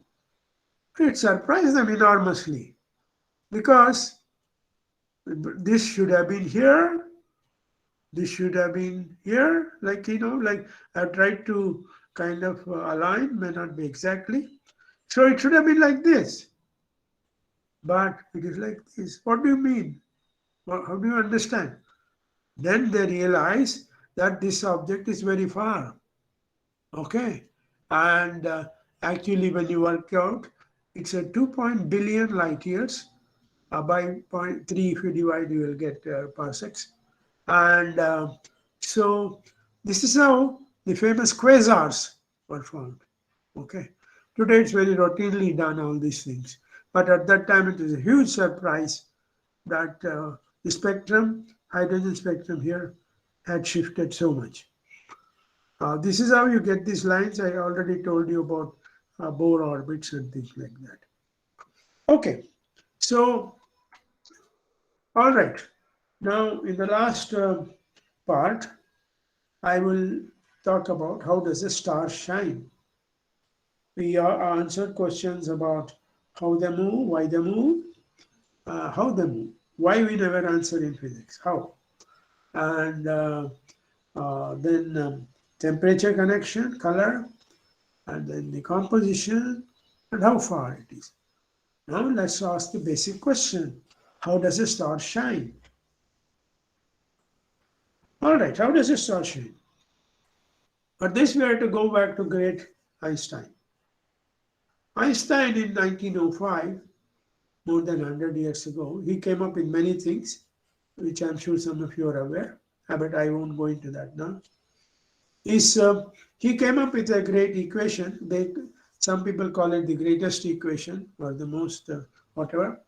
It surprised them enormously because this should have been here. This should have been here. Like I've tried to kind of align, may not be exactly. So it should have been like this. But it is like this. What do you mean? How do you understand? Then they realize that this object is very far. Okay. And actually, when you work out, it's a 2 billion light years. By 0.3, if you divide, you will get parsecs. And so this is how the famous quasars were formed. Okay. Today it's very routinely done, all these things. But at that time it was a huge surprise that the spectrum, hydrogen spectrum here, had shifted so much. This is how you get these lines. I already told you about Bohr orbits and things like that. Okay. So, all right. Now, in the last part, I will talk about how does a star shine. We answered questions about how they move, why they move, how they move. Why we never answer in physics, how. And then temperature connection, color, and then the composition, and how far it is. Now let's ask the basic question. How does a star shine? All right, how does a star shine? For this, we have to go back to great Einstein. Einstein in 1905, more than 100 years ago, he came up with many things, which I'm sure some of you are aware, but I won't go into that now. He came up with a great equation. Some people call it the greatest equation or the most whatever.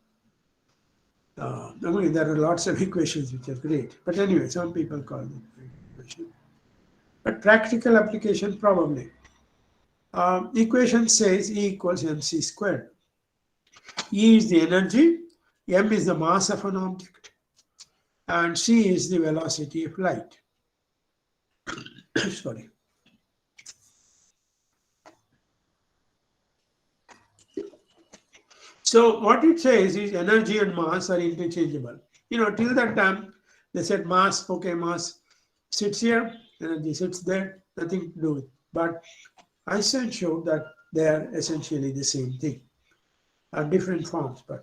I mean, there are lots of equations which are great. But anyway, some people call it equation. But practical application, probably. Equation says E equals mc squared. E is the energy, m is the mass of an object, and c is the velocity of light. Sorry. So what it says is energy and mass are interchangeable. Till that time, they said mass, okay, mass sits here, energy sits there, nothing to do with it. But Einstein showed that they are essentially the same thing, different forms. But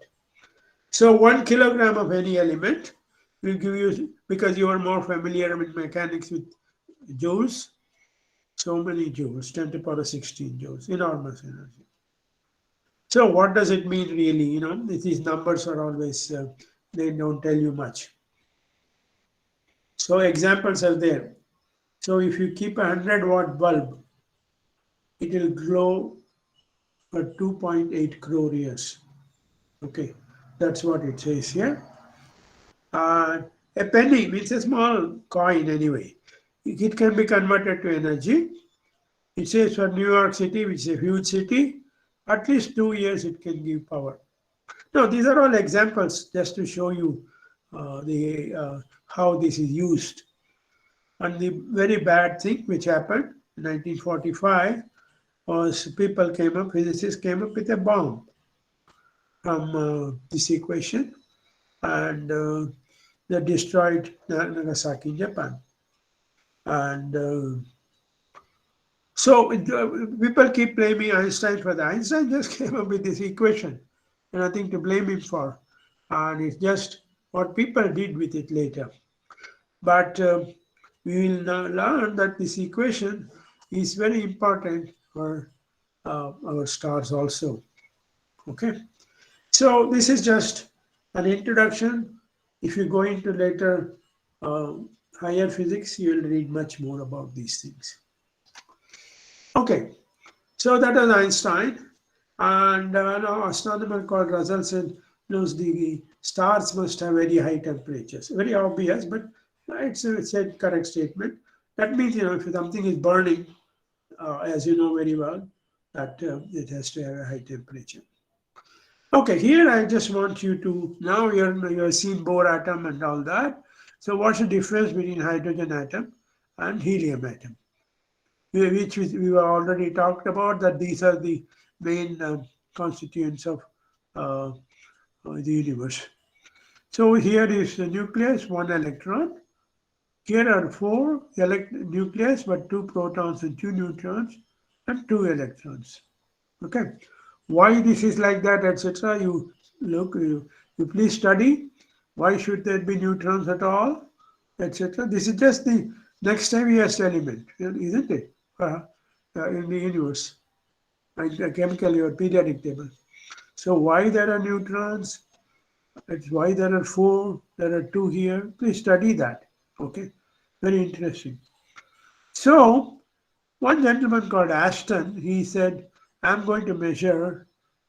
so 1 kilogram of any element will give you, because you are more familiar with mechanics with joules, so many joules, 10 to the power 16 joules, enormous energy. So what does it mean really? These numbers are always, they don't tell you much. So examples are there. So if you keep a 100-watt bulb, it will glow for 2.8 crore years. Okay, that's what it says here. A penny means a small coin anyway. It can be converted to energy. It says for New York City, which is a huge city, at least 2 years it can give power. Now, these are all examples just to show you how this is used. And the very bad thing which happened in 1945 was physicists came up with a bomb from this equation, and they destroyed Nagasaki in Japan. And so people keep blaming Einstein for that. Einstein just came up with this equation, and nothing to blame him for. And it's just what people did with it later. But we will now learn that this equation is very important for our stars also. Okay. So this is just an introduction. If you go into later higher physics, you will read much more about these things. Okay, so that was Einstein, and an astronomer called Russell said, the stars must have very high temperatures. Very obvious, but it's a correct statement. That means, if something is burning, as you know very well, that it has to have a high temperature. Okay, here I just want you to, now you've seen Bohr atom and all that. So what's the difference between hydrogen atom and helium atom? Which we already talked about, that these are the main constituents of the universe. So here is the nucleus, 1 electron. Here are 4 nucleus, but 2 protons and 2 neutrons and 2 electrons. Okay, why this is like that, etc. You please study. Why should there be neutrons at all, etc. This is just the next heaviest element, isn't it? In the universe, and chemically or periodic table. So why there are neutrons? It's why there are 4. There are 2 here. Please study that. Okay, very interesting. So one gentleman called Ashton, he said, I'm going to measure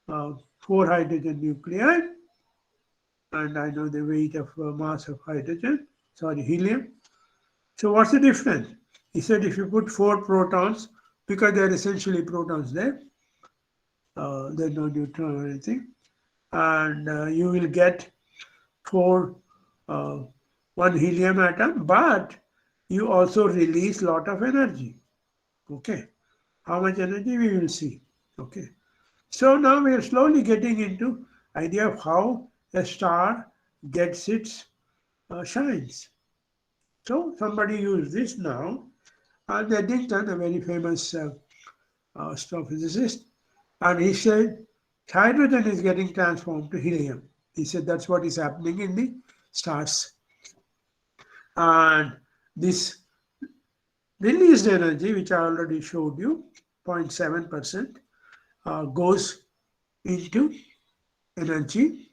4 hydrogen nuclei, and I know the weight of mass of helium. So what's the difference? He said if you put 4 protons, because they're essentially protons there, there's no neutron or anything, and you will get 1 helium atom, but you also release a lot of energy. Okay, how much energy we will see. Okay, so now we are slowly getting into idea of how a star gets its shines. So somebody used this now, and Eddington, a very famous astrophysicist, and he said hydrogen is getting transformed to helium. He said that's what is happening in the stars. And this released energy, which I already showed you, 0.7%, goes into energy,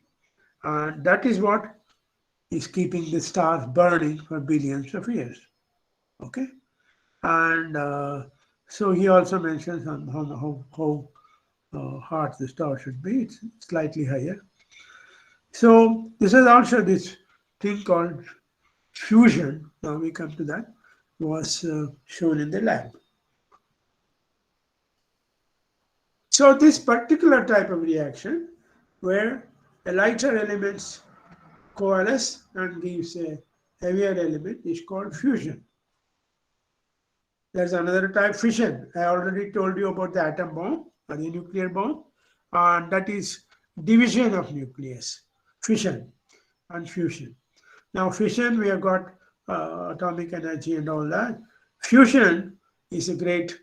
and that is what is keeping the stars burning for billions of years. Okay, and so he also mentions on how hot the star should be. It's slightly higher. So this is also this thing called fusion. Now we come to that, was shown in the lab. So this particular type of reaction, where a lighter elements coalesce and gives a heavier element, is called fusion. There's another type, fission. I already told you about the atom bomb or the nuclear bomb, and that is division of nucleus, fission and fusion. Now fission, we have got atomic energy and all that. Fusion is a great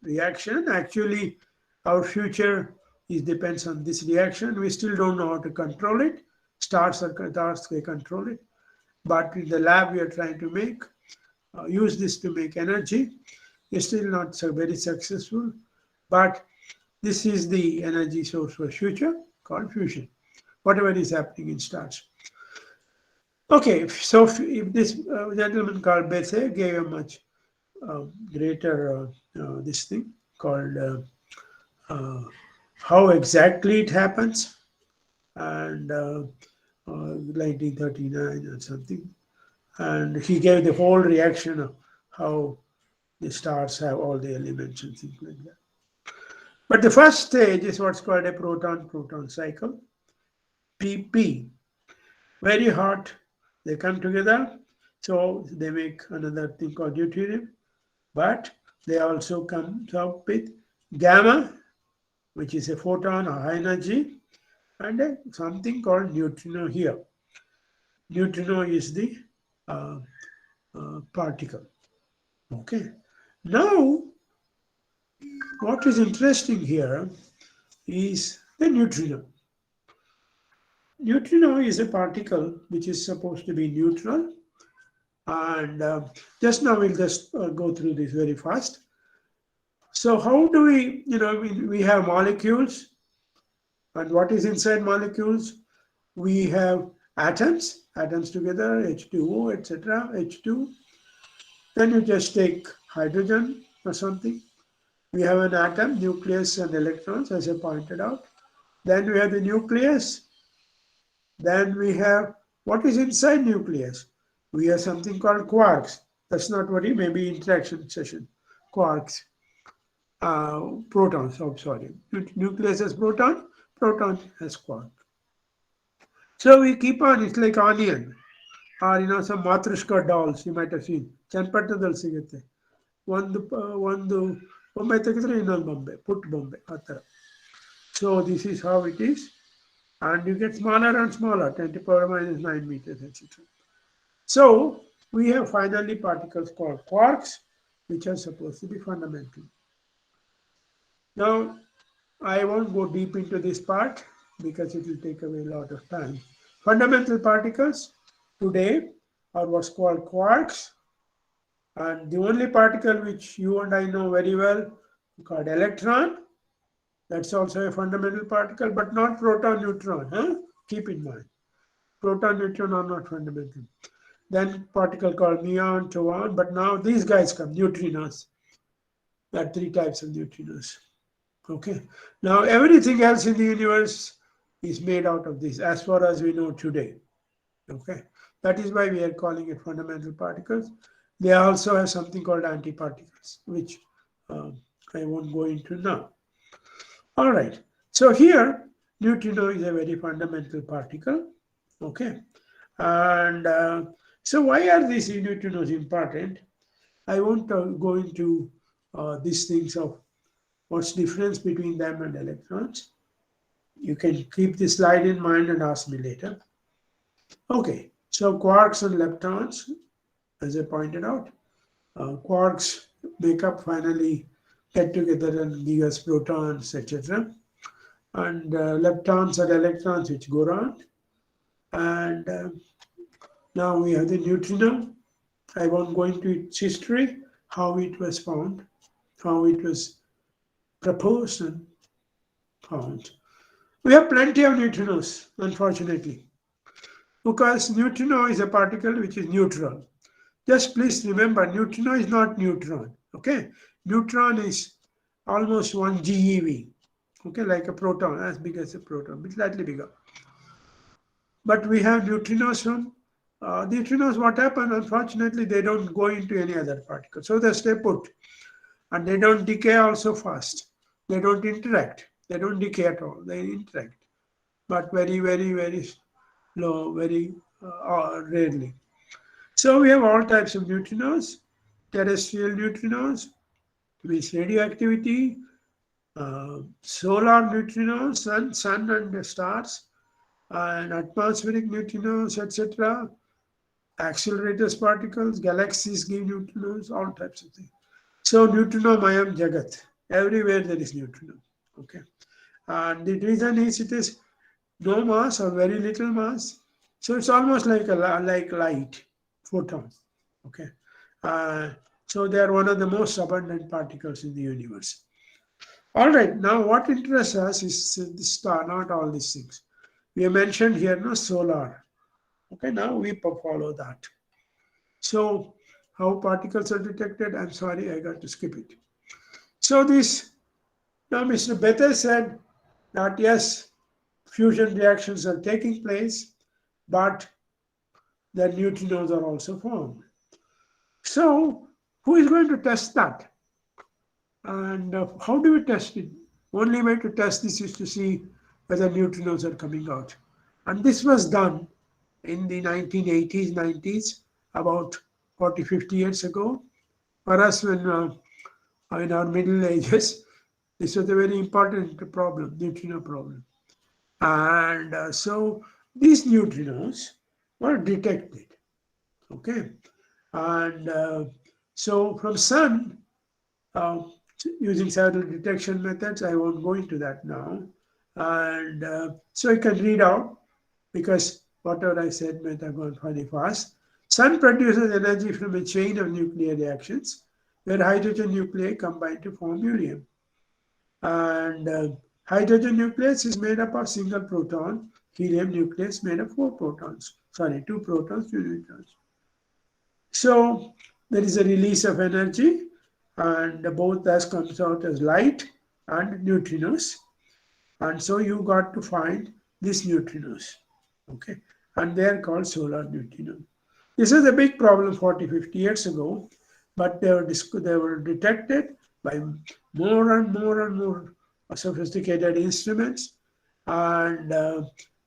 reaction. Actually, our future depends on this reaction. We still don't know how to control it. Stars they control it. But in the lab, we are trying to use this to make energy. It's still not so very successful, but this is the energy source for future called fusion, whatever is happening in stars. Okay, so if this gentleman called Bethe gave a much greater this thing called how exactly it happens, and 1939 or something, and he gave the whole reaction of how the stars have all the elements and things like that. But the first stage is what's called a proton-proton cycle, PP. Very hot, they come together, so they make another thing called deuterium, but they also come up with gamma, which is a photon or high energy, and something called neutrino here. Neutrino is the particle. Okay. Now, what is interesting here is the neutrino. Neutrino is a particle which is supposed to be neutral, and just now we'll just go through this very fast. So how do we have molecules, and what is inside molecules? We have atoms together, H2O, etc., H2. Then you just take hydrogen or something. We have an atom, nucleus and electrons, as I pointed out. Then we have the nucleus. Then we have what is inside nucleus. We have something called quarks. That's not what maybe interaction session. Quarks. Protons, oh sorry. Nucleus has proton has quark. So we keep on, it's like onion. Or some Matrushka dolls you might have seen. ಚನ್ನಪಟ್ಟಣದಲ್ಲಿ ಸಿಗುತ್ತೆ. ಒಂದು ಬೊಂಬೆ ತೆಗೆದ್ರೆ ಇನ್ನೊಂದು ಬೊಂಬೆ, ಪುಟ್ಟ ಬೊಂಬೆ ಆ ಥರ. So this is how it is. And you get smaller and smaller, 10 to the power minus 9 meters, etc. So we have finally particles called quarks, which are supposed to be fundamental. Now, I won't go deep into this part because it will take away a lot of time. Fundamental particles today are what's called quarks, and the only particle which you and I know very well called electron. That's also a fundamental particle, but not proton, neutron. Keep in mind, proton, neutron are not fundamental. Then particle called muon, tauon, but now these guys come, neutrinos. There are 3 types of neutrinos. Okay. Now everything else in the universe is made out of this, as far as we know today. Okay. That is why we are calling it fundamental particles. They also have something called antiparticles, which I won't go into now. All right. So here, neutrino is a very fundamental particle. Okay. And so why are these neutrinos important? I won't go into these things of what's the difference between them and electrons. You can keep this slide in mind and ask me later. Okay. So quarks and leptons, as I pointed out, quarks make up finally, get together and give us protons, etc. And leptons are electrons which go around. And now we have the neutrino. I won't go into its history, how it was found, how it was proposed and found. We have plenty of neutrinos, unfortunately, because neutrino is a particle which is neutral. Just please remember, neutrino is not neutron. Okay, neutron is almost 1 GeV. Okay, like a proton, as big as a proton, but slightly bigger. But we have neutrinos from neutrinos. What happened? Unfortunately, they don't go into any other particle, so they stay put, and they don't decay also fast. They don't interact. They don't decay at all. They interact, but very, very, very low, very rarely. So we have all types of neutrinos: terrestrial neutrinos, means radioactivity, solar neutrinos, sun and stars, and atmospheric neutrinos, etc. Accelerators particles, galaxies give neutrinos, all types of things. So neutrinomayam jagat. Everywhere there is neutrino. Okay. And the reason is it is no mass or very little mass. So it's almost like like light, photon. Okay. So they are one of the most abundant particles in the universe. All right. Now what interests us is the star, not all these things. We have mentioned here no solar. Okay. Now we follow that. So how particles are detected? I'm sorry, I got to skip it. So this, now Mr. Bethe said that yes, fusion reactions are taking place, but the neutrinos are also formed. So who is going to test that? And how do we test it? Only way to test this is to see whether neutrinos are coming out. And this was done in the 1980s, 90s, about 40, 50 years ago. For us, when in our middle ages, this was a very important problem, neutrino problem. And so these neutrinos were detected. Okay. And so from sun, using several detection methods, I won't go into that now. And so you can read out, because whatever I said might have gone very fast. Sun produces energy from a chain of nuclear reactions where hydrogen nuclei combine to form helium. And hydrogen nucleus is made up of single proton, helium nucleus made of 4 protons. Sorry, 2 protons, 2 neutrons. So there is a release of energy, and both thus comes out as light and neutrinos. And so you got to find these neutrinos. Okay, and they are called solar neutrinos. This is a big problem 40, 50 years ago, but they were detected by more and more sophisticated instruments. And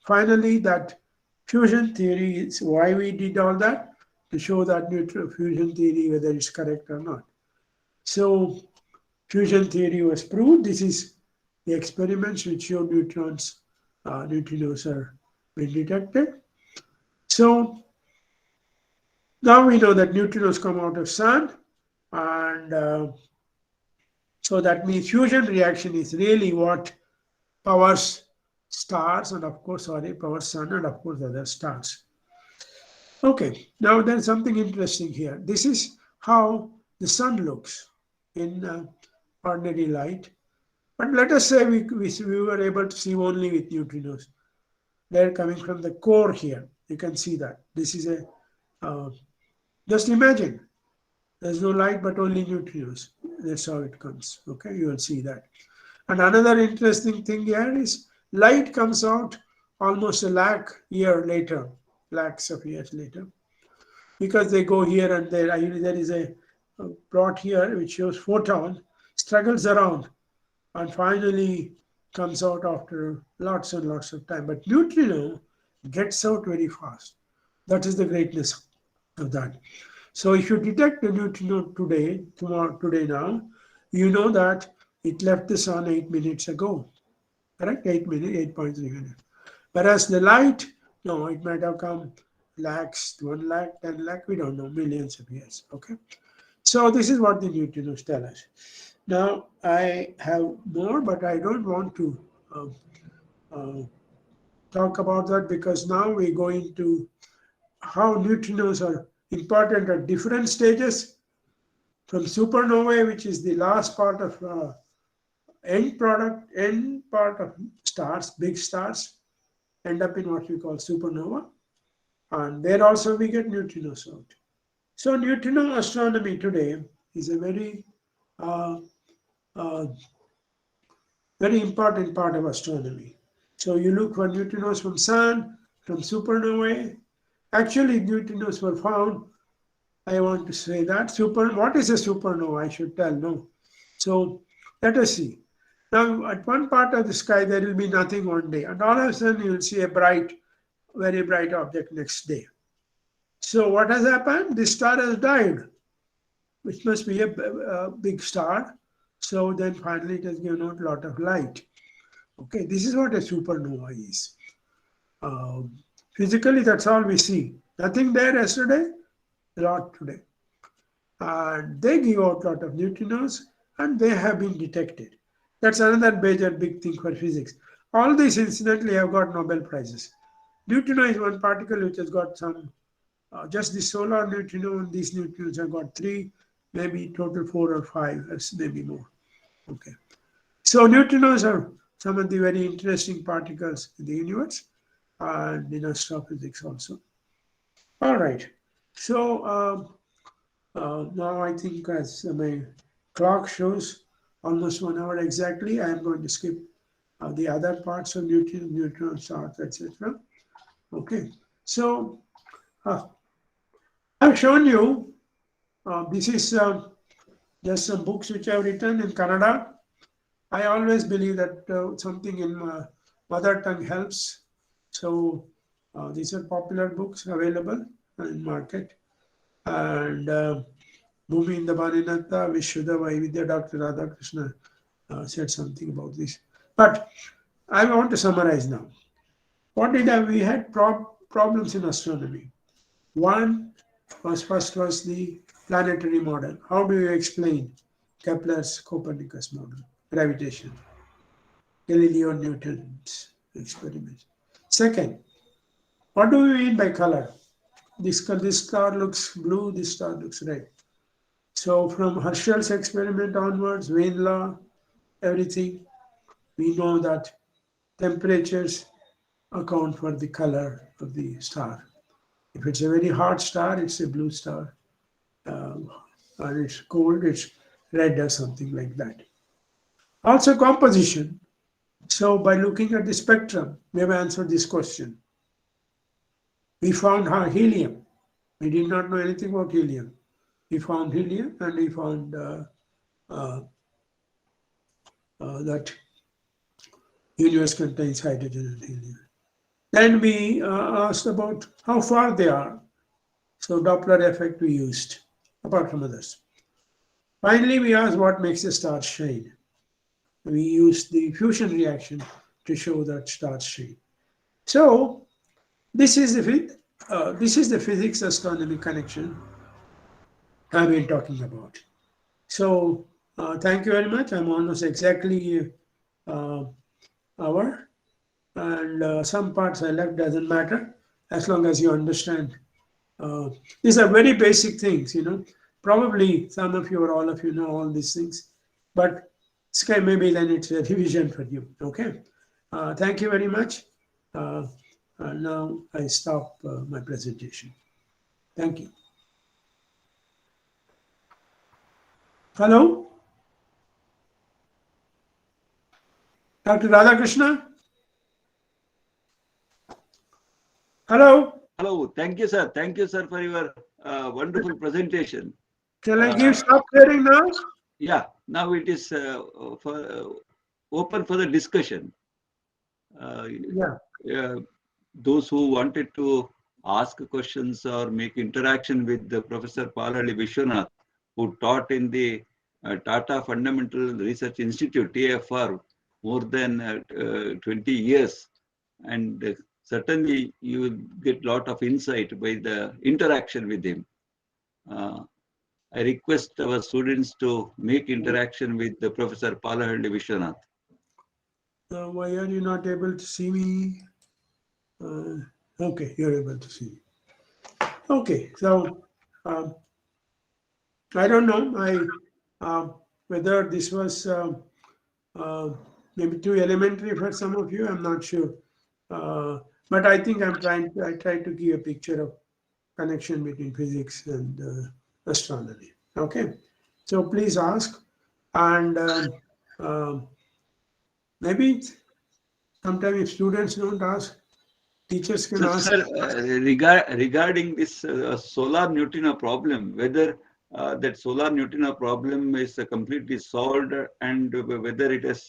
finally, that fusion theory is why we did all that, to show that fusion theory, whether it's correct or not. So fusion theory was proved. This is the experiments which show neutrinos are being detected. So now we know that neutrinos come out of sun, and so that means fusion reaction is really what powers stars and of course, powers sun and of course other stars. Okay, now there's something interesting here. This is how the sun looks in ordinary light. But let us say we were able to see only with neutrinos. They're coming from the core here. You can see that. This is just imagine, there's no light but only neutrinos. That's how it comes. Okay, you will see that. And another interesting thing here is light comes out almost a lakhs of years later, because they go here and there. There is a plot here which shows photon struggles around and finally comes out after lots and lots of time. But neutrino gets out very fast. That is the greatness of that. So if you detect a neutrino today now, you know that it left the sun 8 minutes ago. Correct? 8 minutes, 8.3 minutes. Whereas the light, no, it might have come lakhs, 1 lakh, 10 lakh, we don't know, millions of years. Okay. So this is what the neutrinos tell us. Now I have more, but I don't want to talk about that, because now we go into how neutrinos are important at different stages, from supernovae, which is the last part of end part of stars, big stars, end up in what we call supernova, and there also we get neutrinos out. So neutrino astronomy today is a very very important part of astronomy. So you look for neutrinos from sun, from supernovae. Actually, neutrinos were found. I want to say that. What is a supernova? I should tell, no. So let us see. Now, at one part of the sky, there will be nothing one day, and all of a sudden, you will see a bright, very bright object next day. So what has happened? This star has died, which must be a big star. So then finally it has given out a lot of light. Okay, this is what a supernova is. Physically, that's all we see. Nothing there yesterday, a lot today. And they give out a lot of neutrinos, and they have been detected. That's another major big thing for physics. All these incidentally have got Nobel Prizes. Neutrino is one particle which has got some, just the solar neutrino and these neutrinos have got 3, maybe total 4 or 5, maybe more. Okay. So neutrinos are some of the very interesting particles in the universe and in astrophysics also. All right. So now I think as my clock shows almost 1 hour exactly, I am going to skip the other parts of neutron stars, etc. Okay. So I've shown you, this is just some books which I've written in Kannada. I always believe that something in my mother tongue helps. So these are popular books available in market. And Bhumi in the Baninata, Vishuddha Vaividya, Dr. Radhakrishna said something about this. But I want to summarize now. What did we had problems in astronomy. One was first was the planetary model. How do you explain Kepler's Copernicus model? Gravitation, Galileo Newton's experiments. Second, what do we mean by color? This star looks blue, this star looks red. So from Herschel's experiment onwards, Wien law, everything, we know that temperatures account for the color of the star. If it's a very hot star, it's a blue star. And it's cold, it's red or something like that. Also composition. So by looking at the spectrum, we have answered this question. We found helium. We did not know anything about helium. We found helium and we found that universe contains hydrogen and helium. Then we asked about how far they are. So Doppler effect we used, apart from others. Finally, we asked what makes a star shine. We used the fusion reaction to show that stars shine. So this is the physics astronomy connection I've been talking about. So thank you very much. I'm almost exactly hour, and some parts I left doesn't matter as long as you understand. These are very basic things, Probably some of you or all of you know all these things, but maybe then it's a revision for you. Okay. Thank you very much. Now I stop my presentation. Thank you. Hello? Dr. Radhakrishna? Hello? Hello. Thank you, sir. Thank you, sir, for your wonderful presentation. Shall I stop sharing now? Yeah. Now it is open for the discussion. Those who wanted to ask questions or make interaction with the Professor Palahalli Vishwanath, who taught in the Tata Fundamental Research Institute, TFR, more than 20 years. And certainly you will get a lot of insight by the interaction with him. I request our students to make interaction with the Professor Palahalli Vishwanath. Why are you not able to see me? Okay, you're able to see me. Okay, so I don't know whether this was maybe too elementary for some of you. I'm not sure, but I think I tried to give a picture of connection between physics and astronomy. Okay, so please ask, and maybe sometimes if students don't ask, teachers can So, ask. sir, regarding this solar neutrino problem, whether that solar neutrino problem is completely solved and whether it has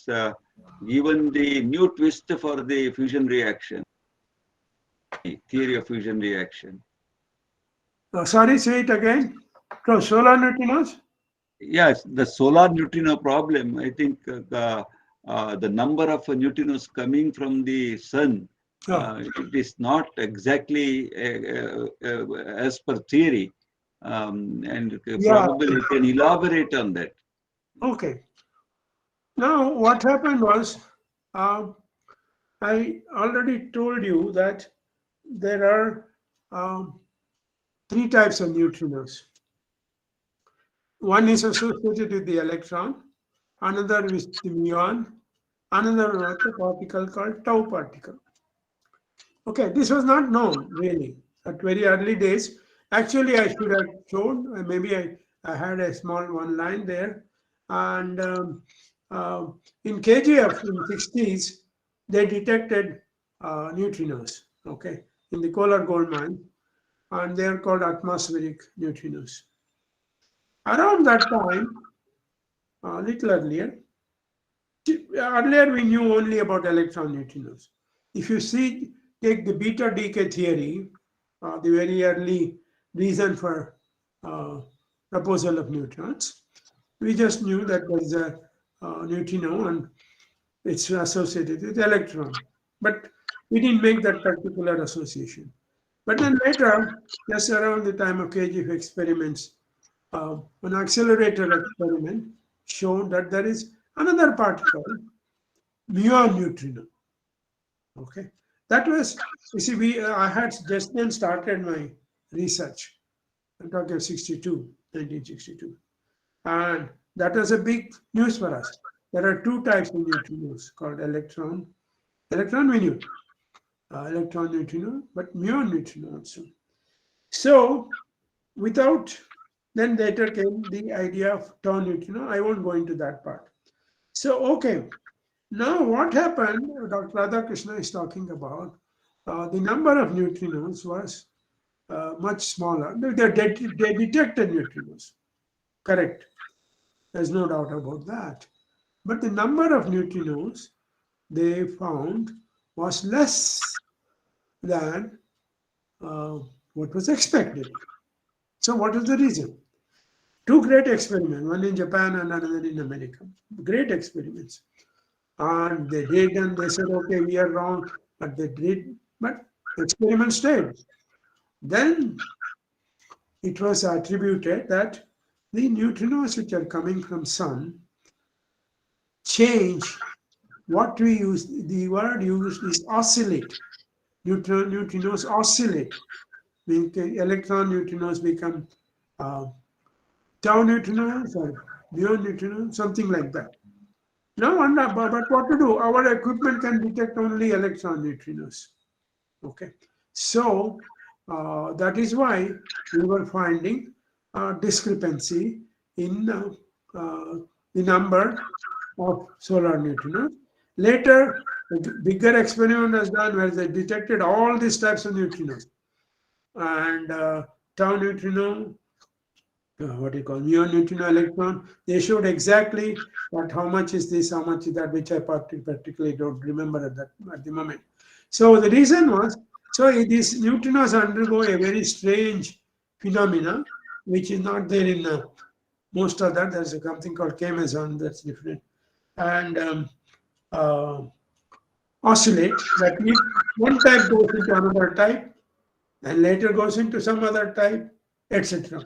given the new twist for the fusion reaction, theory of fusion reaction. Sorry, say it again. So solar neutrinos? Yes, the solar neutrino problem, I think the number of neutrinos coming from the sun, it is not exactly as per theory. And probably you can elaborate on that. Okay. Now, what happened was, I already told you that there are three types of neutrinos. One is associated with the electron, another with the muon, another with a particle called tau particle. Okay, this was not known really at very early days. Actually, I should have shown, maybe I had a small one line there. And in KGF in the 60s, they detected neutrinos, okay, in the Kolar gold mine, and they are called atmospheric neutrinos. Around that time, a little earlier we knew only about electron neutrinos. If you take the beta decay theory, the very early reason for proposal of neutrons, we just knew that there is a neutrino and it's associated with electron. But we didn't make that particular association. But then later, just around the time of KGF experiments, an accelerator experiment showed that there is another particle, muon neutrino. Okay, that was, you see, I had just then started my research. I'm talking 1962, and that was a big news for us. There are two types of neutrinos called electron we knew, electron neutrino, but muon neutrino also. So, then later came the idea of tau neutrino. I won't go into that part. So, okay, now what happened, Dr. Radhakrishna is talking about, the number of neutrinos was much smaller. They detected neutrinos, correct. There's no doubt about that. But the number of neutrinos they found was less than what was expected. So what is the reason? Two great experiments, one in Japan and another in America. Great experiments. And they did, and they said, okay, we are wrong, but they did, but the experiment stayed. Then it was attributed that the neutrinos which are coming from sun change what we use, the word used is oscillate. Neutrinos oscillate. Electron neutrinos become tau neutrinos or muon neutrinos, something like that. No wonder, but what to do? Our equipment can detect only electron neutrinos. Okay, so that is why we were finding discrepancy in the number of solar neutrinos. Later, a bigger experiment was done where they detected all these types of neutrinos, and tau neutrino, what do you call muon neutrino, electron. They showed exactly how much is this, how much is that, which I particularly don't remember at the moment. So the reason was, so these neutrinos undergo a very strange phenomena, which is not there in most of that. There's something called K-meson that's different, and oscillate. That means one type goes into another type, and later goes into some other type, etc.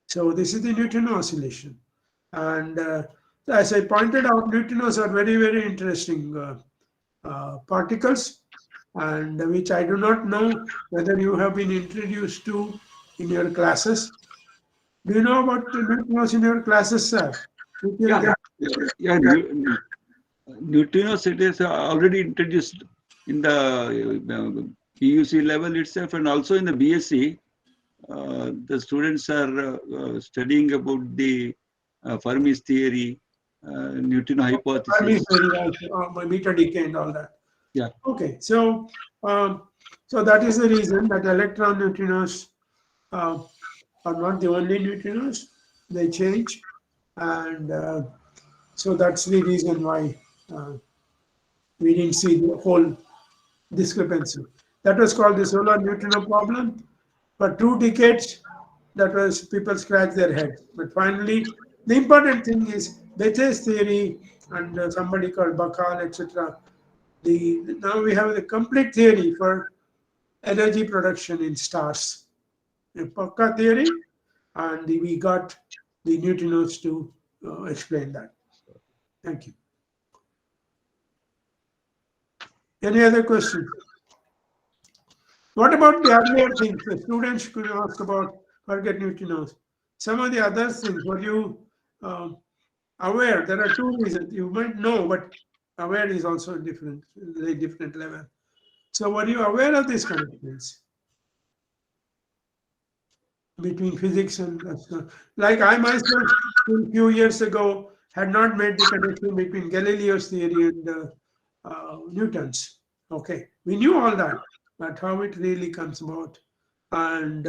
So this is the neutrino oscillation. And as I pointed out, neutrinos are very, very interesting particles, and which I do not know whether you have been introduced to in your classes. Do you know about neutrinos in your classes, sir? Yeah. Neutrinos, it is already introduced in the PUC level itself, and also in the BSc. The students are studying about the Fermi's theory, neutrino hypothesis. Fermi's theory, beta decay and all that. Yeah. Okay, so So that is the reason that electron neutrinos are not the only neutrinos. They change, and so that's the reason why we didn't see the whole discrepancy. That was called the solar neutrino problem. For 2 decades, that was people scratch their heads. But finally, the important thing is Bethes theory and somebody called Bakal, etc. Now we have the complete theory for energy production in stars. A Paka theory, and we got the neutrinos to explain that. Thank you. Any other questions? What about the other things? The students could ask about forget neutrinos. Some of the other things, were you aware? There are two reasons. You might know, but aware is also different, very different level. So were you aware of these connections between physics and like I myself a few years ago had not made the connection between Galileo's theory and Newton's. Okay, we knew all that, but how it really comes about, and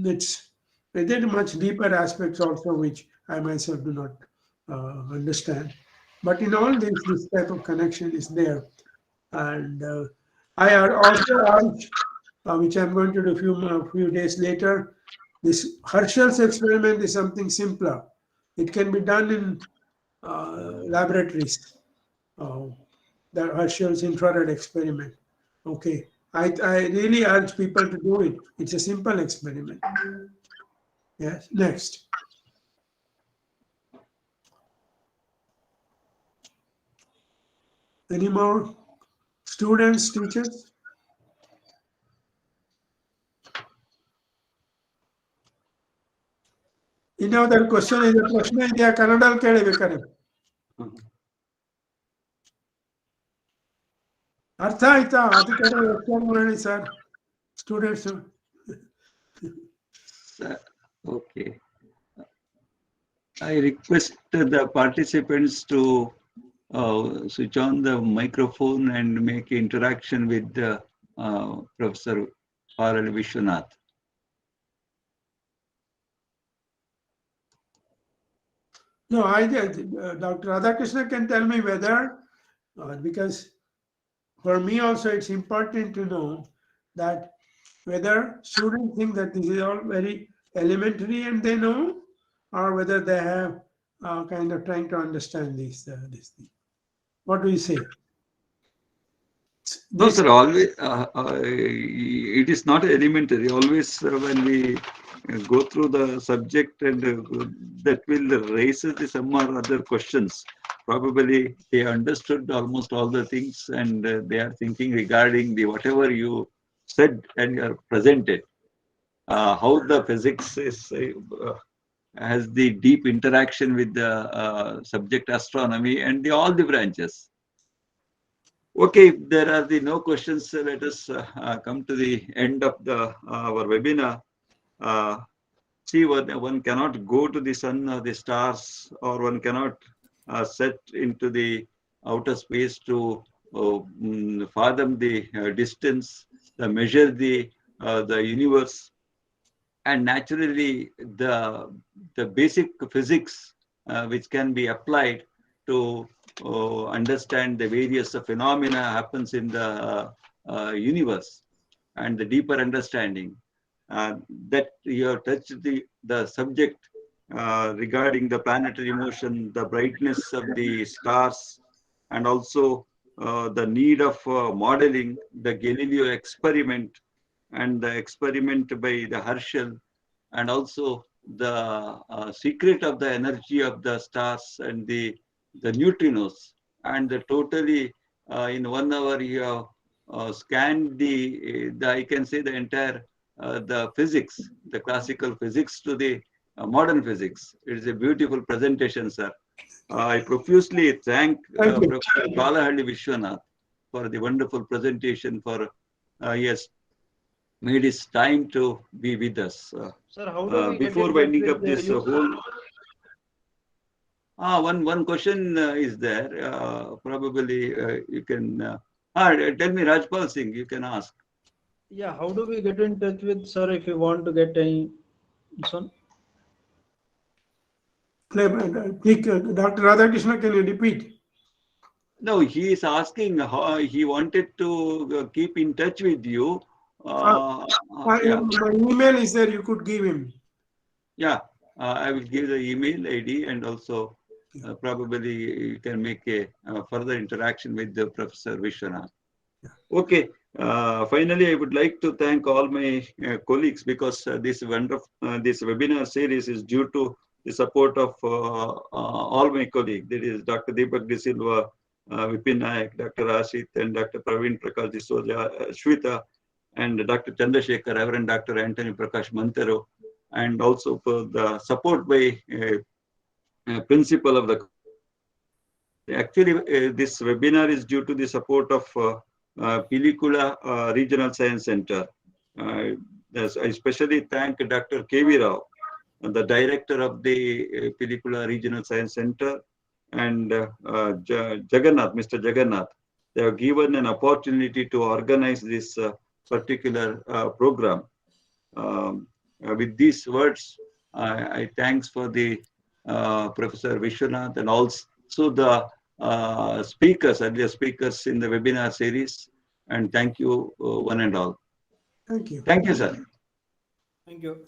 it's there are much deeper aspects also which I myself do not understand. But in all this type of connection is there, and I also urge, which I'm going to do a few days later. This Herschel's experiment is something simpler. It can be done in laboratories. The Herschel's infrared experiment. Okay, I really urge people to do it. It's a simple experiment. Yes, next. Any more students, teachers? ಇನ್ನೊಂದು question ಇದೆ, ಪ್ರಶ್ನೆ ಇದೆಯಾ? ಕನ್ನಡದಲ್ಲಿ ಕೇಳಬೇಕಾರೆ ಅರ್ಥ ಆಯ್ತಾ? ಅದಕ್ಕೆ explain ಮಾಡಿ sir students. Okay. I request the participants to switch on the microphone and make interaction with Professor Palahalli Vishwanath. No, Dr. Radhakrishna can tell me whether, because for me also it's important to know that whether students think that this is all very elementary and they know, or whether they have kind of trying to understand this thing. What do you say? No, sir, always, it is not elementary. Always when we go through the subject and that will raise some or other questions. Probably they understood almost all the things and they are thinking regarding the whatever you said and you are presented. How the physics is, has the deep interaction with the subject astronomy and all the branches. Okay, if there are no questions, let us come to the end of our webinar. See, one cannot go to the sun or the stars, or one cannot set into the outer space to fathom the distance, measure the universe, and naturally the basic physics which can be applied to understand the various phenomena happens in the universe, and the deeper understanding that you have touched the subject regarding the planetary motion, the brightness of the stars, and also the need of modeling the Galileo experiment and the experiment by the Herschel, and also the secret of the energy of the stars and the neutrinos, and totally in 1 hour you have scanned the I can say the entire the physics, the classical physics to the modern physics. It is a beautiful presentation, sir. I profusely thank Professor Palahalli Vishwanath for the wonderful presentation, for yes, made his time to be with us. Sir, how do we before winding up this whole... One question is there. Probably you can... tell me, Rajpal Singh, you can ask. Yeah, how do we get in touch with sir if you want to get any this one? Dr. Radhakrishna, can you repeat? No, he is asking how he wanted to keep in touch with you. Yeah. My email is there, you could give him. Yeah, I will give the email ID, and also probably you can make a further interaction with the Professor Vishwanath. Okay. Finally, I would like to thank all my colleagues, because this webinar series is due to the support of all my colleagues. That is Dr. Deepak De Silva, Vipin Nayak, Dr. Ashit, and Dr. Praveen Prakash D'Souza, Shweta, and Dr. Chandrasekhar, Reverend Dr. Anthony Prakash Mantero, and also for the support by principal of the. Actually, this webinar is due to the support of Pilikula Regional Science Center. I especially thank Dr. K.V. Rao, the director of the Pilikula Regional Science Center, and Jagannath, Mr. Jagannath. They have given an opportunity to organize this particular program. With these words, I thanks for the Professor Vishwanath, and also the earlier speakers in the webinar series. And thank you, one and all. Thank you. Thank you, sir. Thank you.